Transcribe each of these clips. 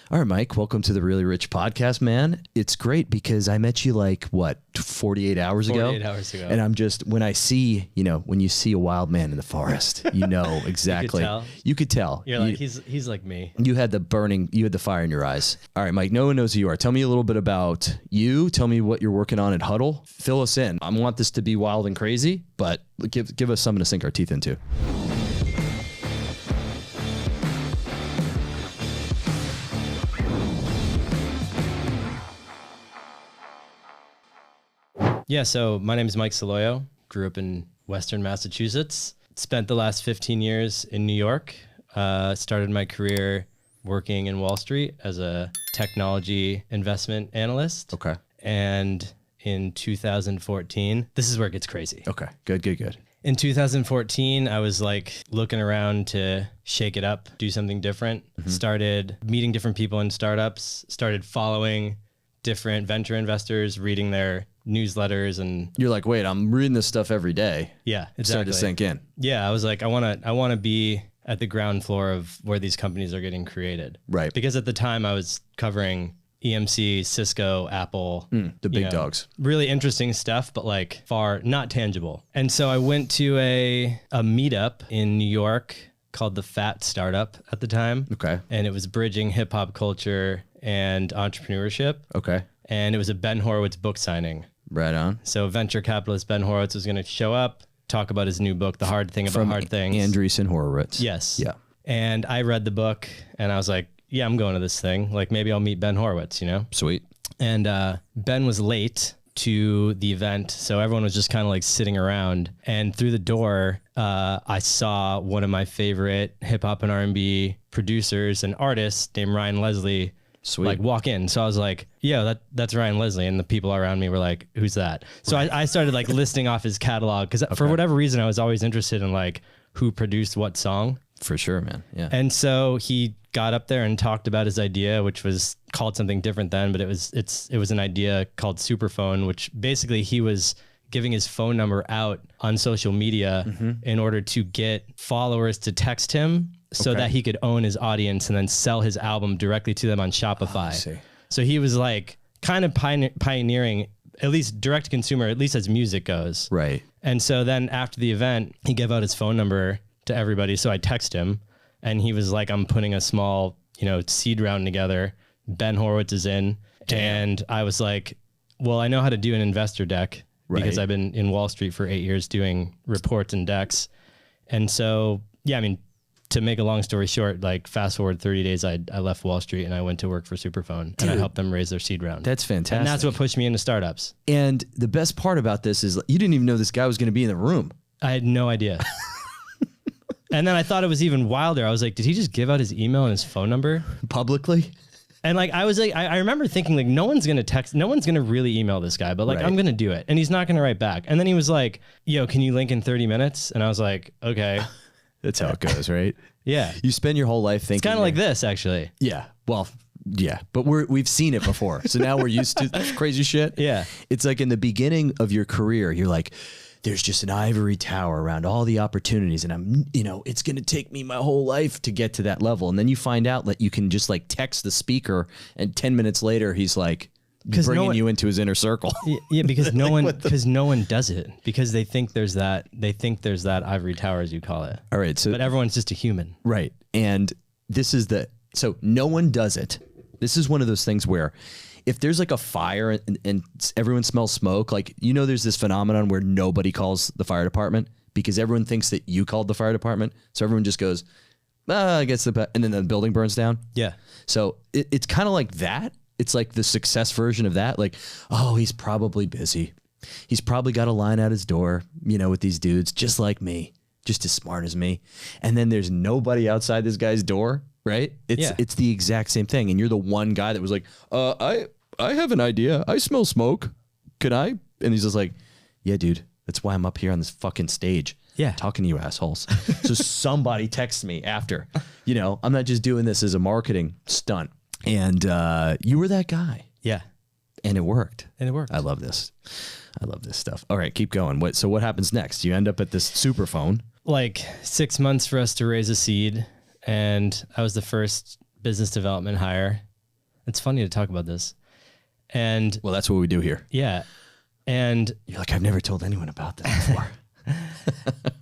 All right, Mike, welcome to the Really Rich Podcast, man. It's great because I met you 48 hours ago? 48 hours ago. And I'm just, when I see, when you see a wild man in the forest, you know exactly. You could tell. You're like, he's like me. You had the fire in your eyes. All right, Mike, no one knows who you are. Tell me a little bit about you. Tell me what you're working on at Huddle. Fill us in. I want this to be wild and crazy, but give us something to sink our teeth into. Yeah, so my name is Mike Saloio. Grew up in Western Massachusetts. Spent the last 15 years in New York. Started my career working in Wall Street as a technology investment analyst. Okay. And in 2014, this is where it gets crazy. Okay, good. In 2014, I was looking around to shake it up, do something different. Mm-hmm. Started meeting different people in startups, started following different venture investors, reading their newsletters, and you're like, wait, I'm reading this stuff every day. Yeah, exactly. Started to sink in. Yeah, I was like, I want to be at the ground floor of where these companies are getting created. Right. Because at the time I was covering EMC, Cisco, Apple, the big dogs. Really interesting stuff, but far not tangible. And so I went to a meetup in New York called the Fat Startup at the time. Okay. And it was bridging hip hop culture and entrepreneurship. Okay. And it was a Ben Horowitz book signing. Right on. So venture capitalist Ben Horowitz was going to show up, talk about his new book, The Hard Thing About Hard Things. Andreessen Horowitz. Yes. Yeah. And I read the book and I was like, yeah, I'm going to this thing. Maybe I'll meet Ben Horowitz, Sweet. And Ben was late to the event. So everyone was just kind of sitting around. And through the door, I saw one of my favorite hip hop and R&B producers and artists named Ryan Leslie. Sweet. Walk in. So I was like, yeah, that's Ryan Leslie. And the people around me were like, who's that? So I started listing off his catalog because for whatever reason, I was always interested in who produced what song. For sure, man. Yeah. And so he got up there and talked about his idea, which was called something different then, but it was an idea called Superphone, which basically he was giving his phone number out on social media in order to get followers to text him so that he could own his audience and then sell his album directly to them on Shopify. I see. So he was kind of pioneering, at least direct to consumer, at least as music goes. Right. And so then after the event, he gave out his phone number to everybody. So I text him and he was like, I'm putting a small, seed round together. Ben Horowitz is in. Damn. And I was like, well, I know how to do an investor deck because I've been in Wall Street for 8 years doing reports and decks. And so, yeah, to make a long story short, fast forward 30 days, I left Wall Street and I went to work for Superphone. Dude, and I helped them raise their seed round. That's fantastic. And that's what pushed me into startups. And the best part about this is you didn't even know this guy was going to be in the room. I had no idea. And then I thought it was even wilder. I was like, did he just give out his email and his phone number publicly? And I was like, I remember thinking no one's going to really email this guy, but I'm going to do it. And he's not going to write back. And then he was like, yo, can you link in 30 minutes? And I was like, okay. That's how it goes, right? Yeah. You spend your whole life thinking. It's kind of like this, actually. Yeah. Well, yeah, but we've seen it before. So now we're used to crazy shit. Yeah. It's like in the beginning of your career, you're like, there's just an ivory tower around all the opportunities. And it's going to take me my whole life to get to that level. And then you find out that you can just text the speaker and 10 minutes later, he's bringing you into his inner circle. Yeah, because no one does it because they think there's that ivory tower, as you call it. All right. But everyone's just a human. Right. And so no one does it. This is one of those things where if there's a fire and everyone smells smoke, there's this phenomenon where nobody calls the fire department because everyone thinks that you called the fire department. So everyone just goes, I guess and then the building burns down. Yeah. So it's kind of like that. It's like the success version of that. Oh, he's probably busy. He's probably got a line out his door, with these dudes just like me, just as smart as me. And then there's nobody outside this guy's door, right? It's the exact same thing. And you're the one guy that was like, I have an idea. I smell smoke. Could I? And he's just like, yeah, dude, that's why I'm up here on this fucking stage. Yeah. Talking to you assholes. So somebody texts me after, I'm not just doing this as a marketing stunt. And you were that guy. Yeah. And it worked. I love this. I love this stuff. All right, keep going. So what happens next? You end up at this Superphone. 6 months for us to raise a seed. And I was the first business development hire. it's funny to talk about this. And Well, that's what we do here. yeah. And You're like, I've never told anyone about this before.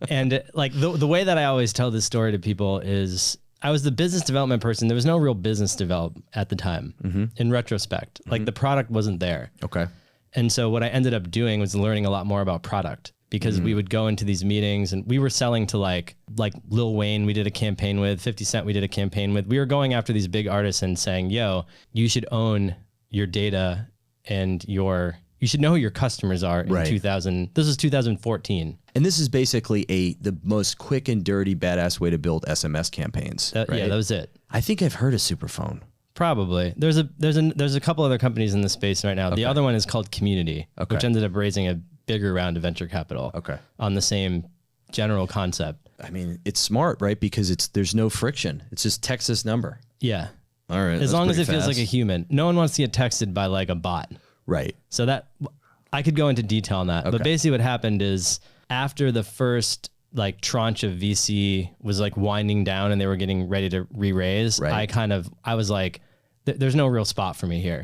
and like the way that I always tell this story to people is I was the business development person. There was no real business development at the time. In retrospect, like the product wasn't there. Okay. And so what I ended up doing was learning a lot more about product, because we would go into these meetings and we were selling to like Lil Wayne, we did a campaign with 50 Cent. We did a campaign with, we were going after these big artists and saying, yo, you should own your data and you should know who your customers are in 2000. This is 2014. And this is basically the most quick and dirty badass way to build SMS campaigns. Yeah, that was it. I think I've heard of Superphone. Probably. There's a couple other companies in the space right now. Okay. The other one is called Community, which ended up raising a bigger round of venture capital. Okay. On the same general concept. I mean, it's smart, right? Because there's no friction. It's just text this number. Yeah. All right. As long as it feels like a human. No one wants to get texted by like a bot. Right. So that I could go into detail on that. Okay. But basically what happened is after the first like tranche of VC was like winding down and they were getting ready to re-raise, I was like, there's no real spot for me here.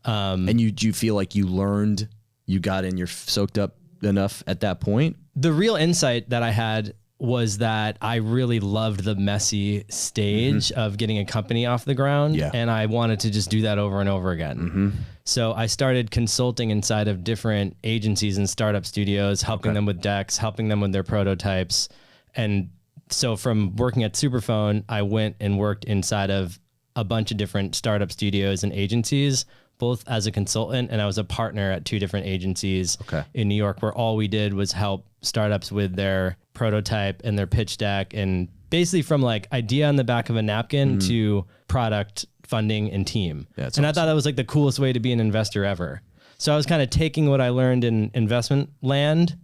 And do you feel like you got in, you're soaked up enough at that point? The real insight that I had was that I really loved the messy stage of getting a company off the ground. Yeah. And I wanted to just do that over and over again. So I started consulting inside of different agencies and startup studios, helping them with decks, helping them with their prototypes. And so from working at Superphone, I went and worked inside of a bunch of different startup studios and agencies, both as a consultant, and I was a partner at 2 different agencies in New York, where all we did was help startups with their prototype and their pitch deck, and basically from like idea on the back of a napkin to product, funding, and team. Yeah, and I thought that was like the coolest way to be an investor ever. So I was kind of taking what I learned in investment land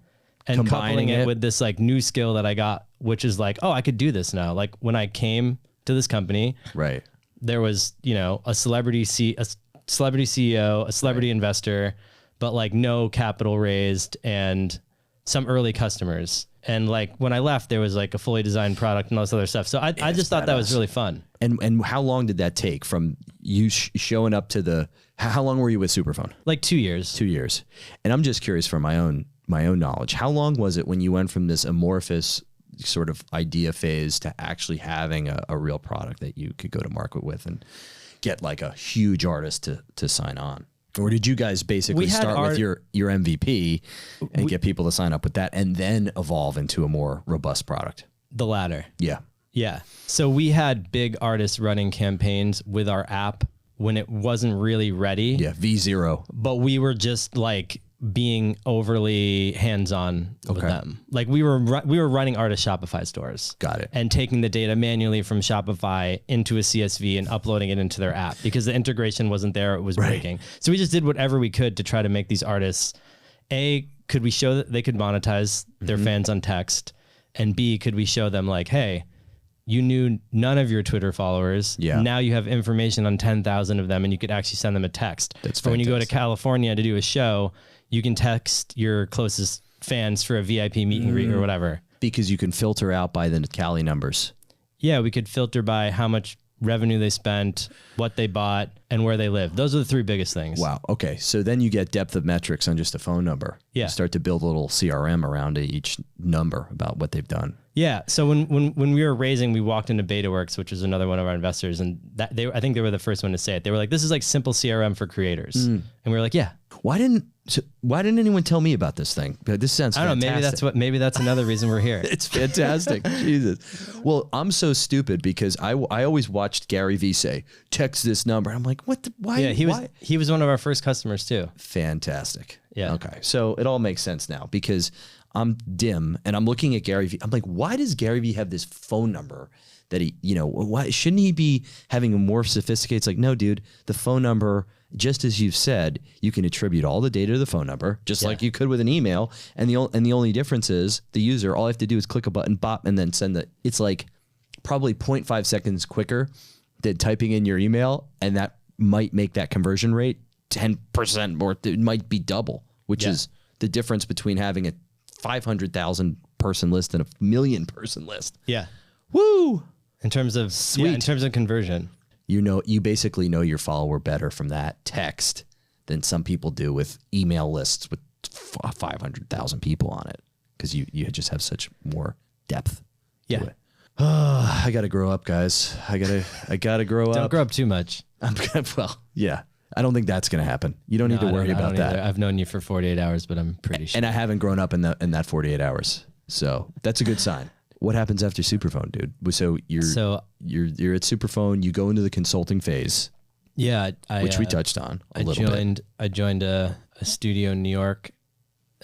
and coupling it with this like new skill that I got, which is like, oh, I could do this now. Like when I came to this company, there was, a celebrity CEO, a celebrity investor, but like no capital raised and some early customers. And like when I left, there was like a fully designed product and all this other stuff. So I just thought that was really fun. And how long did that take from you showing up to how long were you with Superphone? Like 2 years. 2 years. And I'm just curious from my own knowledge, how long was it when you went from this amorphous sort of idea phase to actually having a real product that you could go to market with and get like a huge artist to sign on? Or did you guys basically start with your MVP and get people to sign up with that and then evolve into a more robust product? The latter. Yeah. Yeah. So we had big artists running campaigns with our app when it wasn't really ready. Yeah, V0. But we were just like being overly hands-on with them. Like we were running artist Shopify stores. Got it. And taking the data manually from Shopify into a CSV and uploading it into their app because the integration wasn't there. It was breaking. So we just did whatever we could to try to make these artists, A, could we show that they could monetize their fans on text? And B, could we show them like, hey, you knew none of your Twitter followers. Yeah. Now you have information on 10,000 of them and you could actually send them a text. That's fantastic. Or when you go to California to do a show, you can text your closest fans for a VIP meet and greet or whatever. Because you can filter out by the Cali numbers. Yeah, we could filter by how much revenue they spent, what they bought, and where they live. Those are the 3 biggest things. Wow. Okay. So then you get depth of metrics on just a phone number. Yeah. You start to build a little CRM around each number about what they've done. Yeah. So when we were raising, we walked into BetaWorks, which is another one of our investors, and I think they were the first one to say it. They were like, "This is like simple CRM for creators," and we were like, "Yeah." Why didn't anyone tell me about this thing? This sounds fantastic. I don't know. Maybe that's another reason we're here. It's fantastic. Jesus. Well, I'm so stupid because I always watched Gary Vee say, text this number. I'm like, what? Why? Yeah, he was one of our first customers too. Fantastic. Yeah. Okay. So it all makes sense now because I'm dim and I'm looking at Gary Vee. I'm like, why does Gary Vee have this phone number that he, why shouldn't he be having a more sophisticated? It's like, no, dude, the phone number, just as you've said, you can attribute all the data to the phone number, just like you could with an email. And the only difference is the user, all I have to do is click a button, bop, and then send it's like probably 0.5 seconds quicker than typing in your email. And that might make that conversion rate 10% more. It might be double, which is the difference between having a 500,000 person list and a 1 million person list. Yeah. Woo! In terms of conversion. You basically know your follower better from that text than some people do with email lists with 500,000 people on it, because you just have such more depth. Yeah. To it. I got to grow up, guys. I got to grow up. Don't grow up too much. Well, yeah. I don't think that's going to happen. You don't need to worry about that. I've known you for 48 hours, but I'm pretty sure. And I haven't grown up in that 48 hours. So that's a good sign. What happens after Superphone, dude? So you're at Superphone, you go into the consulting phase. Yeah, which we touched on a little bit. I joined a studio in New York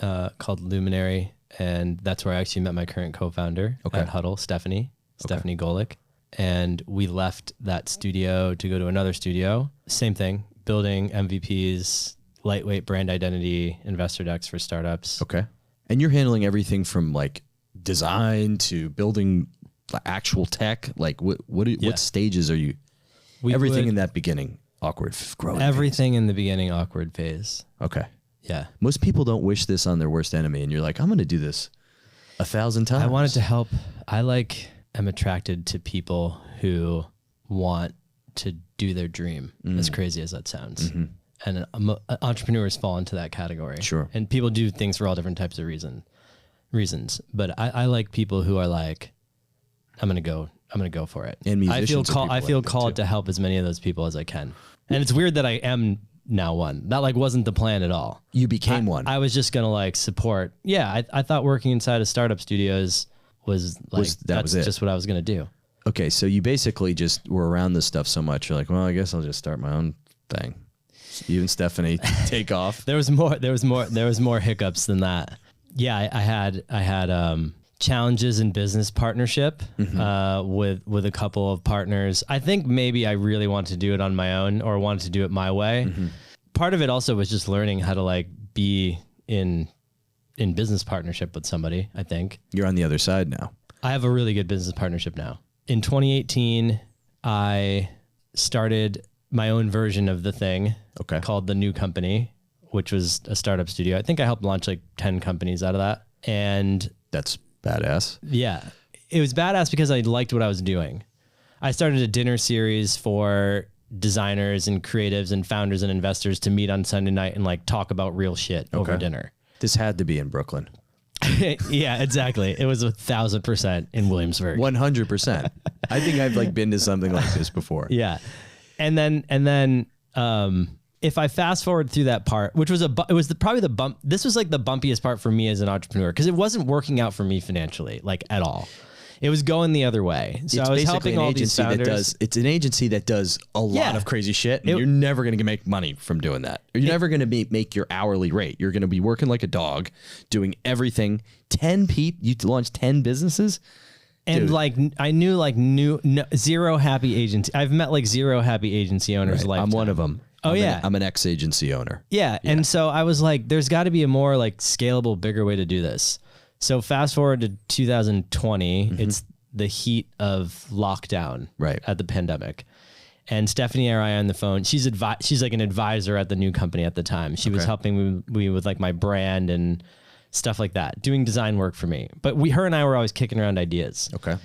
called Luminary, and that's where I actually met my current co-founder at Huddle, Stephanie Golick. And we left that studio to go to another studio. Same thing, building MVPs, lightweight brand identity, investor decks for startups. Okay. And you're handling everything from like design to building actual tech. Like what stages are you? In that beginning, awkward growing. Everything in the beginning, awkward phase. Okay. Yeah. Most people don't wish this on their worst enemy, and you're like, I'm going to do this 1,000 times. I wanted to help. I'm attracted to people who want to do their dream, as crazy as that sounds. Mm-hmm. And entrepreneurs fall into that category. Sure. And people do things for all different types of reasons. But I like people who are like, I'm going to go for it. And I feel called to help as many of those people as I can. And it's weird that I am now one. That like wasn't the plan at all. You became one. I was just going to like support. Yeah. I thought working inside of startup studios was just what I was going to do. Okay. So you basically just were around this stuff so much. You're like, well, I guess I'll just start my own thing. You and Stephanie take off. There was more hiccups than that. Yeah. I had challenges in business partnership with a couple of partners. I think maybe I really wanted to do it on my own or wanted to do it my way. Mm-hmm. Part of it also was just learning how to like be in business partnership with somebody, I think. You're on the other side now. I have a really good business partnership now. In 2018, I started my own version of the thing called The New Company, which was a startup studio. I think I helped launch like 10 companies out of that. And that's badass. Yeah. It was badass because I liked what I was doing. I started a dinner series for designers and creatives and founders and investors to meet on Sunday night and like talk about real shit over dinner. This had to be in Brooklyn. Yeah, exactly. It was 1,000% in Williamsburg. 100%. I think I've like been to something like this before. Yeah. And then if I fast forward through that part, which was probably the bump. This was like the bumpiest part for me as an entrepreneur because it wasn't working out for me financially, like at all. It was going the other way. So I was helping all these founders. It's an agency that does a lot of crazy shit, and you're never going to make money from doing that. You're never going to make your hourly rate. You're going to be working like a dog, doing everything. 10 people. You launched 10 businesses. And dude. Like I knew zero happy agency. I've met like zero happy agency owners. Right. I'm one of them. Oh, I'm an ex-agency owner. Yeah. And so I was like, there's got to be a more like scalable, bigger way to do this. So fast forward to 2020, it's the heat of lockdown at the pandemic. And Stephanie and I are on the phone. She's like an advisor at the New Company at the time. She was helping me with like my brand and stuff like that, doing design work for me. But her and I were always kicking around ideas. Okay.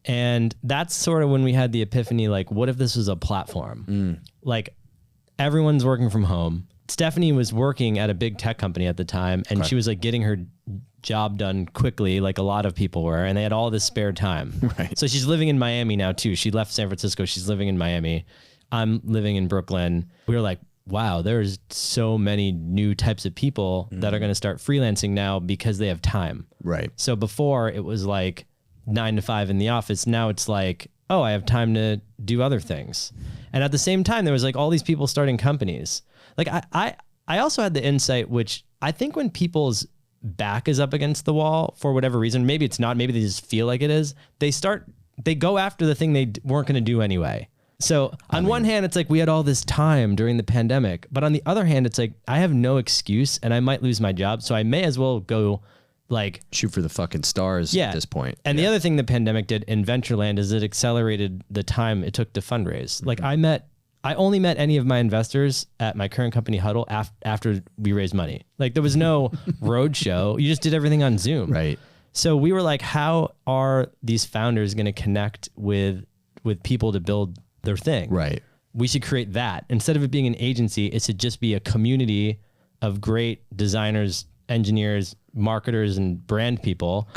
And that's sort of when we had the epiphany, like, what if this was a platform? Like, everyone's working from home. Stephanie was working at a big tech company at the time, and she was like getting her job done quickly, like a lot of people were, and they had all this spare time. Right. So she's living in Miami now too. She left San Francisco. She's living in Miami. I'm living in Brooklyn. We were like, wow, there's so many new types of people that are going to start freelancing now because they have time. Right. So before it was like 9 to 5 in the office. Now it's like, oh, I have time to do other things. And at the same time, there was like all these people starting companies. Like I also had the insight, which I think when people's back is up against the wall for whatever reason, maybe it's not, maybe they just feel like it is, they go after the thing they weren't going to do anyway. So on one hand, it's like we had all this time during the pandemic, but on the other hand, it's like I have no excuse and I might lose my job. So I may as well go like shoot for the fucking stars at this point. And the other thing the pandemic did in venture land is it accelerated the time it took to fundraise. Like I only met any of my investors at my current company Huddle after we raised money. Like there was no road show. You just did everything on Zoom. Right. So we were like, how are these founders going to connect with people to build their thing? Right. we should create that. Instead of it being an agency, it should just be a community of great designers, engineers, marketers, and brand people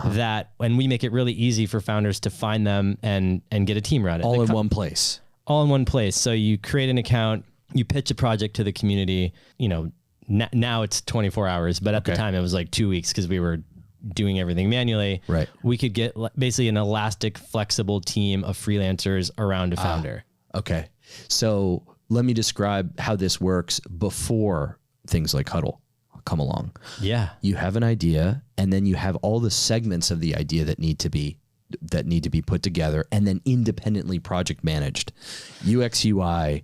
that, and we make it really easy for founders to find them and get a team around it. All in one place. All in one place. So you create an account, you pitch a project to the community, you know, now it's 24 hours, but at the time it was like 2 weeks because we were doing everything manually. Right. We could get basically an elastic, flexible team of freelancers around a founder. Okay. So let me describe how this works before things like Huddle come along. Yeah. You have an idea, and then you have all the segments of the idea that need to be put together and then independently project managed. UX, UI,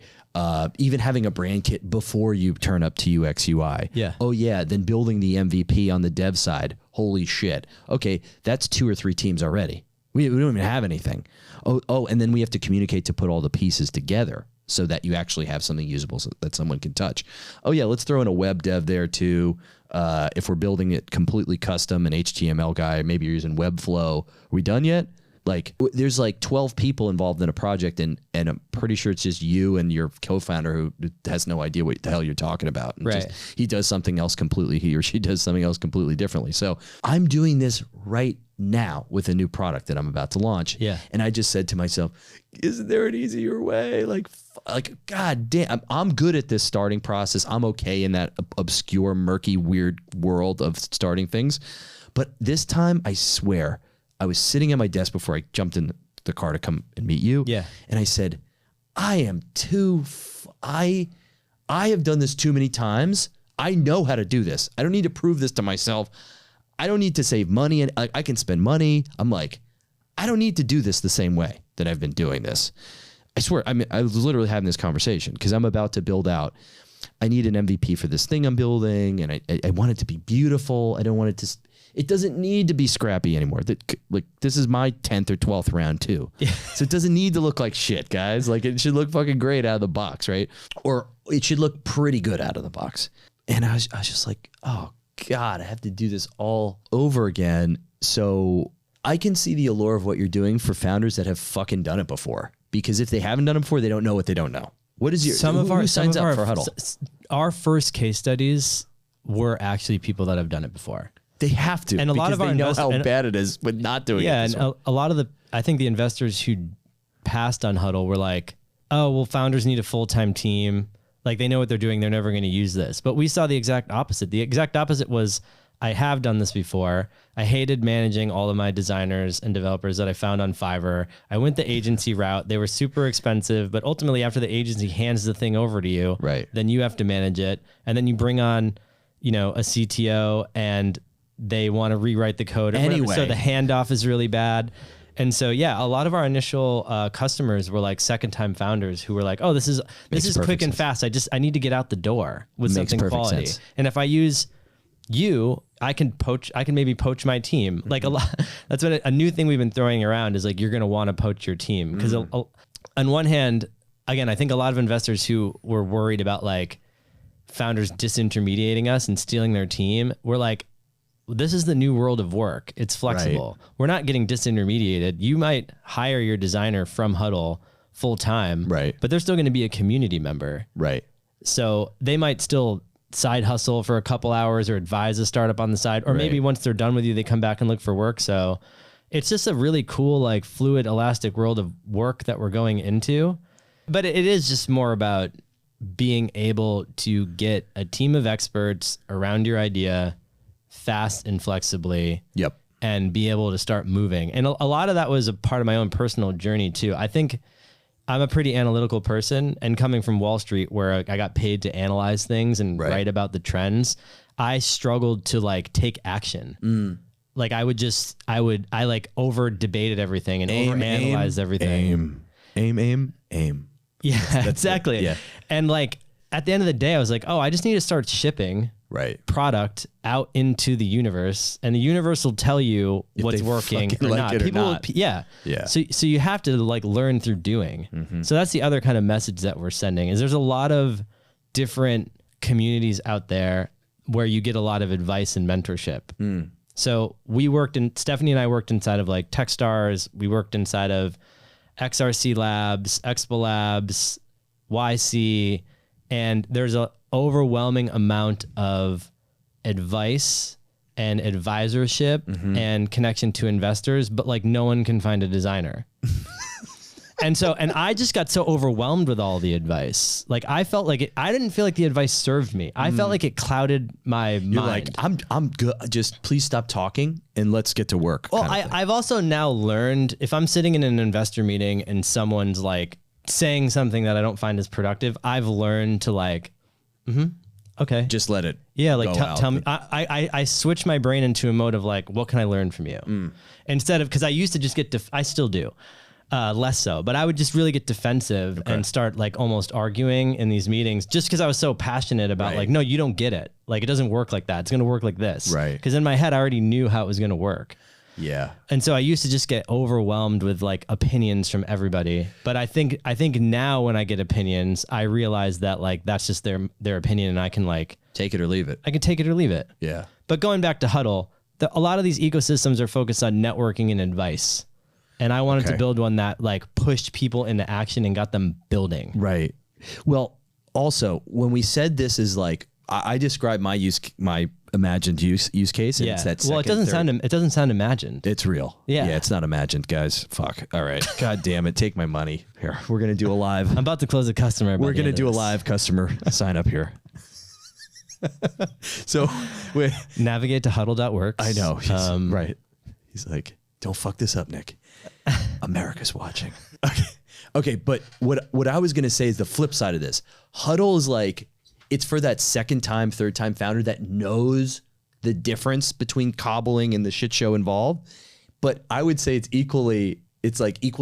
even having a brand kit before you turn up to UX, UI. Yeah. Oh yeah. Then building the MVP on the dev side. Holy shit. Okay. That's 2 or 3 teams already. We don't even have anything. Oh, and then we have to communicate to put all the pieces together so that you actually have something usable so that someone can touch. Oh yeah, let's throw in a web dev there too. If we're building it completely custom, an HTML guy, maybe you're using Webflow. Are we done yet? Like there's like 12 people involved in a project and I'm pretty sure it's just you and your co-founder who has no idea what the hell you're talking about. And right. He does something else completely, he or she does something else completely differently. So I'm doing this right now with a new product that I'm about to launch. Yeah. And I just said to myself, isn't there an easier way? Like God damn, I'm good at this starting process. I'm okay in that obscure, murky, weird world of starting things. But this time, I swear, I was sitting at my desk before I jumped in the car to come and meet you. Yeah. And I said, I have done this too many times. I know how to do this. I don't need to prove this to myself. I don't need to save money, and I can spend money. I'm like, I don't need to do this the same way that I've been doing this. I swear, I was literally having this conversation because I'm about to build out. I need an MVP for this thing I'm building, and I want it to be beautiful. I don't want it to. It doesn't need to be scrappy anymore. Like this is my 10th or 12th round too. Yeah. So it doesn't need to look like shit, guys. Like it should look fucking great out of the box, right? Or it should look pretty good out of the box. And I was just like, oh God, I have to do this all over again. So I can see the allure of what you're doing for founders that have fucking done it before. Because if they haven't done it before, they don't know what they don't know. What is your who signs up for Huddle? Our first case studies were actually people that have done it before. They have to, and a lot of they know how bad it is with not doing it. Yeah, and a lot of I think the investors who passed on Huddle were like, oh, well, founders need a full-time team. Like they know what they're doing. They're never going to use this. But we saw the exact opposite. The exact opposite was, I have done this before. I hated managing all of my designers and developers that I found on Fiverr. I went the agency route. They were super expensive, but ultimately after the agency hands the thing over to you, right, then you have to manage it. And then you bring on, a CTO and they want to rewrite the code. Anyway. So the handoff is really bad. And so, yeah, a lot of our initial customers were like second-time founders who were like, "Oh, this is quick and fast. I need to get out the door with something quality." Sense. And if I use you, I can maybe poach my team. Mm-hmm. Like a lot. That's what a new thing we've been throwing around is like you're going to want to poach your team because on one hand, again, I think a lot of investors who were worried about like founders disintermediating us and stealing their team, were like, this is the new world of work. It's flexible. Right. We're not getting disintermediated. You might hire your designer from Huddle full time, right? But they're still going to be a community member, right? So they might still side hustle for a couple hours or advise a startup on the side, or maybe once they're done with you, they come back and look for work. So it's just a really cool, like fluid, elastic world of work that we're going into. But it is just more about being able to get a team of experts around your idea fast and flexibly. Yep. And be able to start moving. And a lot of that was a part of my own personal journey too. I think I'm a pretty analytical person, and coming from Wall Street where I got paid to analyze things and write about the trends, I struggled to like take action. Like I like over debated everything and over analyzed everything. Aim. Yeah, that's exactly. Yeah. And like at the end of the day, I was like, oh, I just need to start shipping product out into the universe, and the universe will tell you if what's working or not. People, yeah. So you have to like learn through doing. Mm-hmm. So that's the other kind of message that we're sending is there's a lot of different communities out there where you get a lot of advice and mentorship. So Stephanie and I worked inside of like Techstars. We worked inside of XRC Labs, Expo Labs, YC, and there's a overwhelming amount of advice and advisorship and connection to investors, but like no one can find a designer. And I just got so overwhelmed with all the advice. Like I felt like I didn't feel like the advice served me. I felt like it clouded my mind. You're like, I'm good. Just please stop talking and let's get to work. Well, I've also now learned if I'm sitting in an investor meeting and someone's like saying something that I don't find as productive, I've learned to like, okay. Just let it. Yeah, like go out. tell me. I switch my brain into a mode of like, what can I learn from you? Instead of, because I used to just I still do. Less so, but I would just really get defensive and start like almost arguing in these meetings just because I was so passionate about like, no, you don't get it. Like it doesn't work like that. It's going to work like this. Right. Because in my head, I already knew how it was going to work. Yeah. And so I used to just get overwhelmed with like opinions from everybody. But I think now when I get opinions, I realize that like that's just their opinion and I can like take it or leave it. I can take it or leave it. Yeah. But going back to Huddle, a lot of these ecosystems are focused on networking and advice. And I wanted to build one that like pushed people into action and got them building. Right. Well, also when we said this is like, I described my imagined use case. And it's that well, it doesn't sound imagined. It's real. Yeah. Yeah. It's not imagined, guys. Fuck. All right. God damn it. Take my money here. We're going to do a live. I'm about to close a customer. We're going to do a live customer sign up here. So navigate to huddle.works. I know. Right. He's like, don't fuck this up, Nick. America's watching. Okay. But what I was going to say is the flip side of this. Huddle is like, it's for that second time, third time founder that knows the difference between cobbling and the shit show involved. But I would say it's equally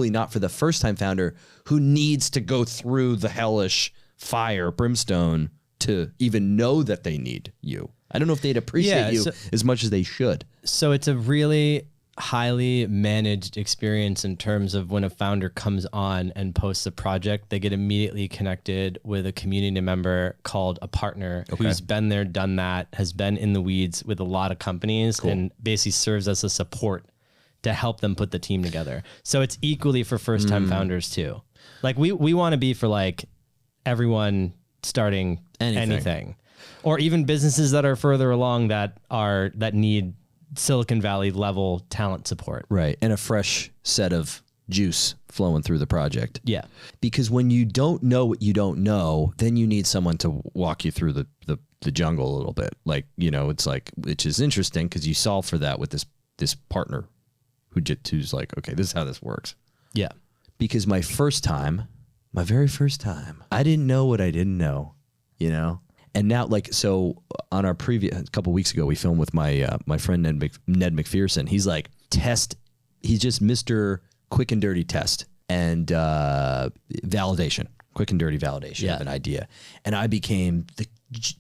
not for the first time founder who needs to go through the hellish fire, brimstone to even know that they need you. I don't know if they'd appreciate you as much as they should. So it's a really highly managed experience in terms of when a founder comes on and posts a project, they get immediately connected with a community member called a partner who's been there, done that, has been in the weeds with a lot of companies and basically serves as a support to help them put the team together. So it's equally for first time founders too. Like we want to be for like everyone starting anything or even businesses that are further along that need Silicon Valley level talent support. Right. And a fresh set of juice flowing through the project. Yeah. Because when you don't know what you don't know, then you need someone to walk you through the jungle a little bit. Like, it's like, which is interesting because you solve for that with this partner who's like, okay, this is how this works. Yeah. Because my very first time, I didn't know what I didn't know, And now, so on our previous couple weeks ago, we filmed with my friend Ned McPherson. He's like he's just Mr. Quick and Dirty Test and validation, quick and dirty validation of an idea. And I became the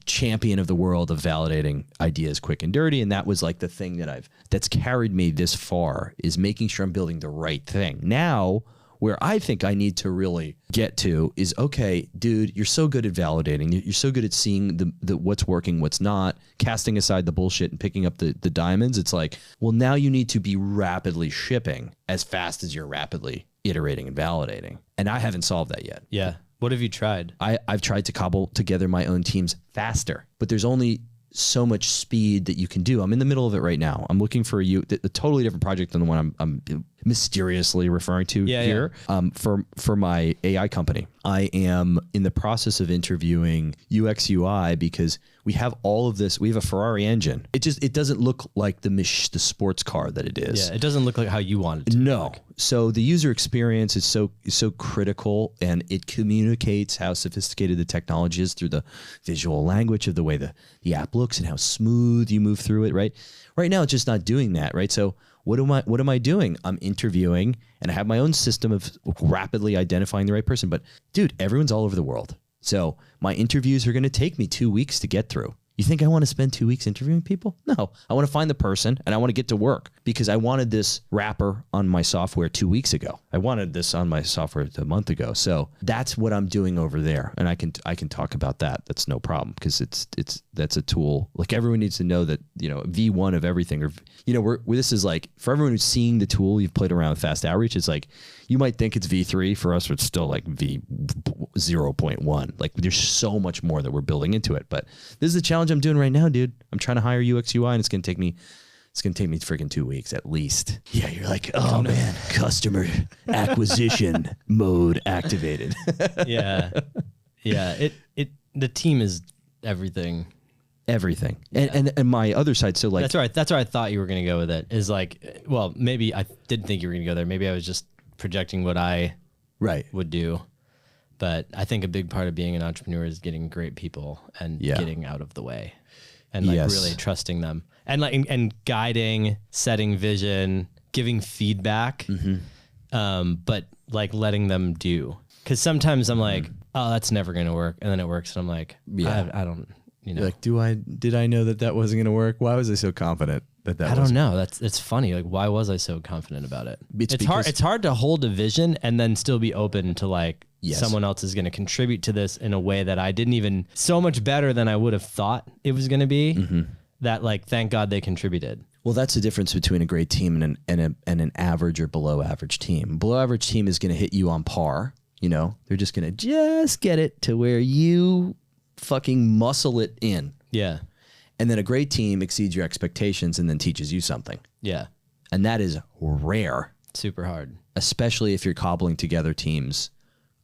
champion of the world of validating ideas quick and dirty. And that was like the thing that's carried me this far is making sure I'm building the right thing. Now, where I think I need to really get to is, okay, dude, you're so good at validating. You're so good at seeing the what's working, what's not, casting aside the bullshit and picking up the diamonds. It's like, well, now you need to be rapidly shipping as fast as you're rapidly iterating and validating. And I haven't solved that yet. Yeah. What have you tried? I've tried to cobble together my own teams faster, but there's only so much speed that you can do. I'm in the middle of it right now. I'm looking for a totally different project than the one I'm mysteriously referring to here. For my AI company, I am in the process of interviewing UX UI because we have all of this. We have a Ferrari engine. It doesn't look like the sports car that it is. Yeah, it doesn't look like how you want it to. No. Look. So the user experience is so critical, and it communicates how sophisticated the technology is through the visual language of the way the app looks and how smooth you move through it. Right now, it's just not doing that. Right. So what am I doing? I'm interviewing, and I have my own system of rapidly identifying the right person. But dude, everyone's all over the world. So my interviews are going to take me 2 weeks to get through. You think I want to spend 2 weeks interviewing people? No, I want to find the person and I want to get to work because I wanted this wrapper on my software 2 weeks ago. I wanted this on my software a month ago. So that's what I'm doing over there. And I can talk about that. That's no problem because that's a tool. Like everyone needs to know that, V1 of everything or, this is like for everyone who's seeing the tool, you've played around with fast outreach. It's like, you might think it's V3 for us, it's still like V 0.1. Like there's so much more that we're building into it. But this is the challenge I'm doing right now, dude. I'm trying to hire UX UI and it's going to take me freaking 2 weeks at least. Yeah. You're like, oh man, customer acquisition mode activated. Yeah. Yeah. The team is everything. Everything. Yeah. And my other side. So like, that's where I thought you were going to go with it is like, well, maybe I didn't think you were going to go there. Maybe I was just projecting what I would do. But I think a big part of being an entrepreneur is getting great people and getting out of the way and like really trusting them and like, and guiding, setting vision, giving feedback. But like letting them do. Cause sometimes I'm like, oh, that's never going to work. And then it works. And I'm like, I don't, like, did I know that wasn't going to work? Why was I so confident that I don't know. It's funny. Like, why was I so confident about it? It's hard to hold a vision and then still be open to like someone else is going to contribute to this in a way that I didn't even so much better than I would have thought it was going to be that like, thank God they contributed. Well, that's the difference between a great team and an average or below average team. Below average team is going to hit you on par. They're just going to get it to where you fucking muscle it in. Yeah. And then a great team exceeds your expectations and then teaches you something. Yeah. And that is rare. Super hard. Especially if you're cobbling together teams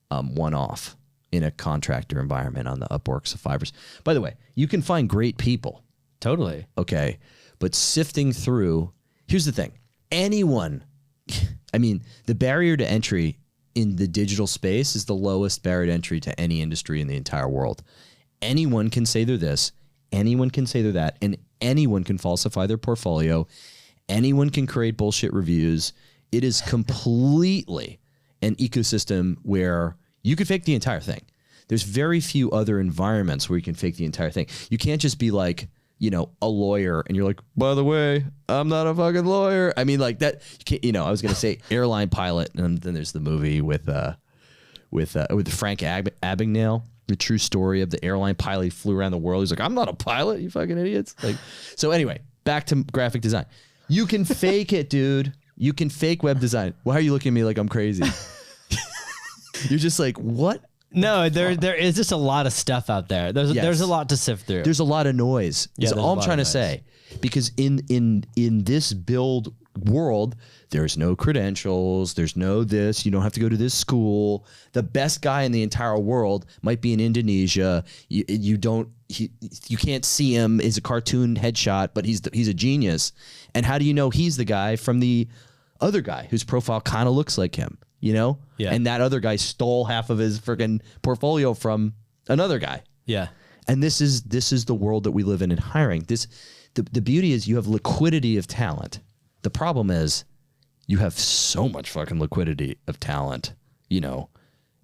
one-off in a contractor environment on the Upworks of Fivers. By the way, you can find great people. Totally. Okay. But sifting through, here's the thing. Anyone, the barrier to entry in the digital space is the lowest barrier to entry to any industry in the entire world. Anyone can say they're this, anyone can say they're that, and anyone can falsify their portfolio. Anyone can create bullshit reviews. It is completely an ecosystem where you could fake the entire thing. There's very few other environments where you can fake the entire thing. You can't just be like, a lawyer and you're like, by the way, I'm not a fucking lawyer. Like that, you can't, I was going to say airline pilot. And then there's the movie with Frank Abagnale. The true story of the airline pilot. He flew around the world. He's like, I'm not a pilot, you fucking idiots. Like, so anyway, back to graphic design. You can fake it, dude. You can fake web design. Why are you looking at me like I'm crazy? You're just like, what? No, there is just a lot of stuff out there. There's a lot to sift through. There's a lot of noise. That's all I'm trying to say. Because in this build world, there's no credentials, there's no this, you don't have to go to this school. The best guy in the entire world might be in Indonesia. You can't see him. He's a cartoon headshot, but he's a genius. And how do you know he's the guy from the other guy whose profile kind of looks like him, Yeah. And that other guy stole half of his freaking portfolio from another guy. Yeah. And this is the world that we live in hiring. The beauty is you have liquidity of talent. The problem is you have so much fucking liquidity of talent.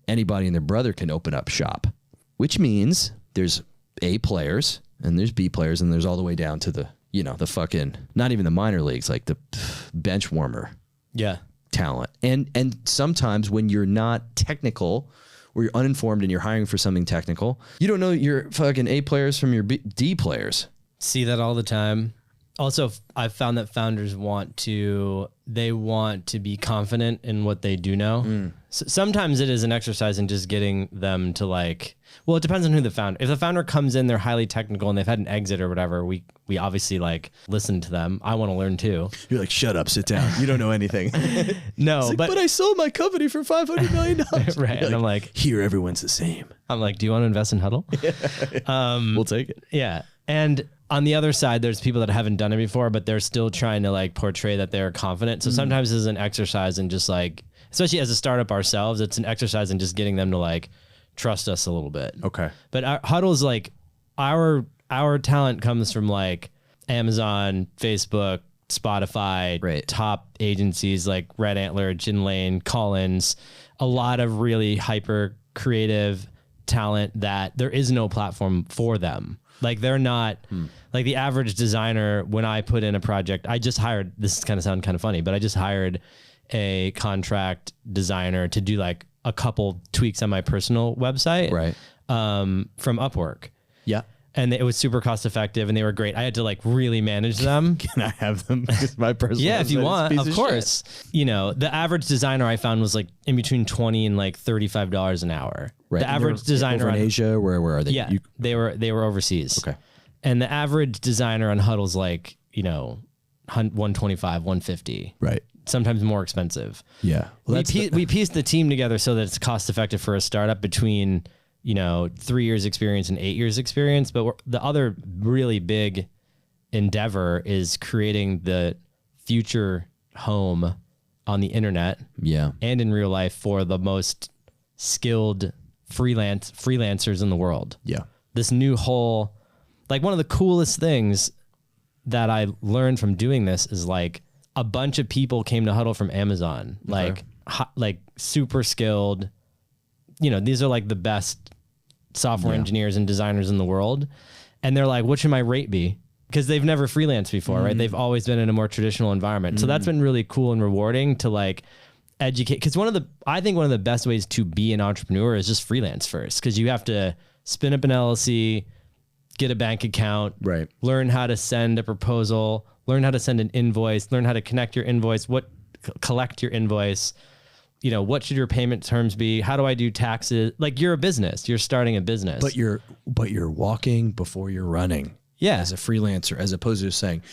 Anybody and their brother can open up shop, which means there's A players and there's B players and there's all the way down to the fucking, not even the minor leagues, like the bench warmer. Yeah. Talent. And sometimes when you're not technical or you're uninformed and you're hiring for something technical, you don't know your fucking A players from your D players. See that all the time. Also, I've found that founders want to be confident in what they do know. So sometimes it is an exercise in just getting them to like, well, it depends on who the founder. If the founder comes in, they're highly technical and they've had an exit or whatever, we obviously like listen to them. I want to learn too. You're like, shut up, sit down. You don't know anything. No, like, but I sold my company for $500 million. Right. And I'm like, here, everyone's the same. I'm like, do you want to invest in Huddle? We'll take it. Yeah. And on the other side, there's people that haven't done it before, but they're still trying to like portray that they're confident. So sometimes it's an exercise in just like, especially as a startup ourselves, it's an exercise in just getting them to like trust us a little bit. Okay. But our Huddle is like our talent comes from like Amazon, Facebook, Spotify, right. Top agencies like Red Antler, Gin Lane, Collins, a lot of really hyper creative talent that there is no platform for them. Like they're not like the average designer. When I put in a project, I just hired, this is kind of sound kind of funny, but I just hired a contract designer to do like a couple tweaks on my personal website, Right. From Upwork. Yeah. And it was super cost effective and they were great. I had to like really manage them. Can I have them? Because my personal Yeah, if you website is a want, piece of course. You know, the average designer I found was like in between $20 and like $35 an hour. Right. The And average they're designer over in on, Asia, where are they? yeah, they were overseas. Okay. And the average designer on Huddle's like, you know, 125, 150. Right. Sometimes more expensive. Yeah. Well, We pieced the team together so that it's cost effective for a startup between, you know, 3 years experience and 8 years experience. But the other really big endeavor is creating the future home on the internet yeah. and in real life for the most skilled freelancers in the world. Yeah. This new whole, like one of the coolest things that I learned from doing this is like a bunch of people came to Huddle from Amazon, like super skilled. You know, these are like the best software engineers and designers in the world. And they're like, what should my rate be? Because they've never freelanced before, right? They've always been in a more traditional environment. So that's been really cool and rewarding to like educate. Because I think one of the best ways to be an entrepreneur is just freelance first. Because you have to spin up an LLC, get a bank account, Right. learn how to send a proposal, learn how to send an invoice, learn how to connect your invoice, collect your invoice. You know, what should your payment terms be? How do I do taxes? Like you're a business, you're starting a business. But you're walking before you're running. Yeah. As a freelancer, as opposed to saying,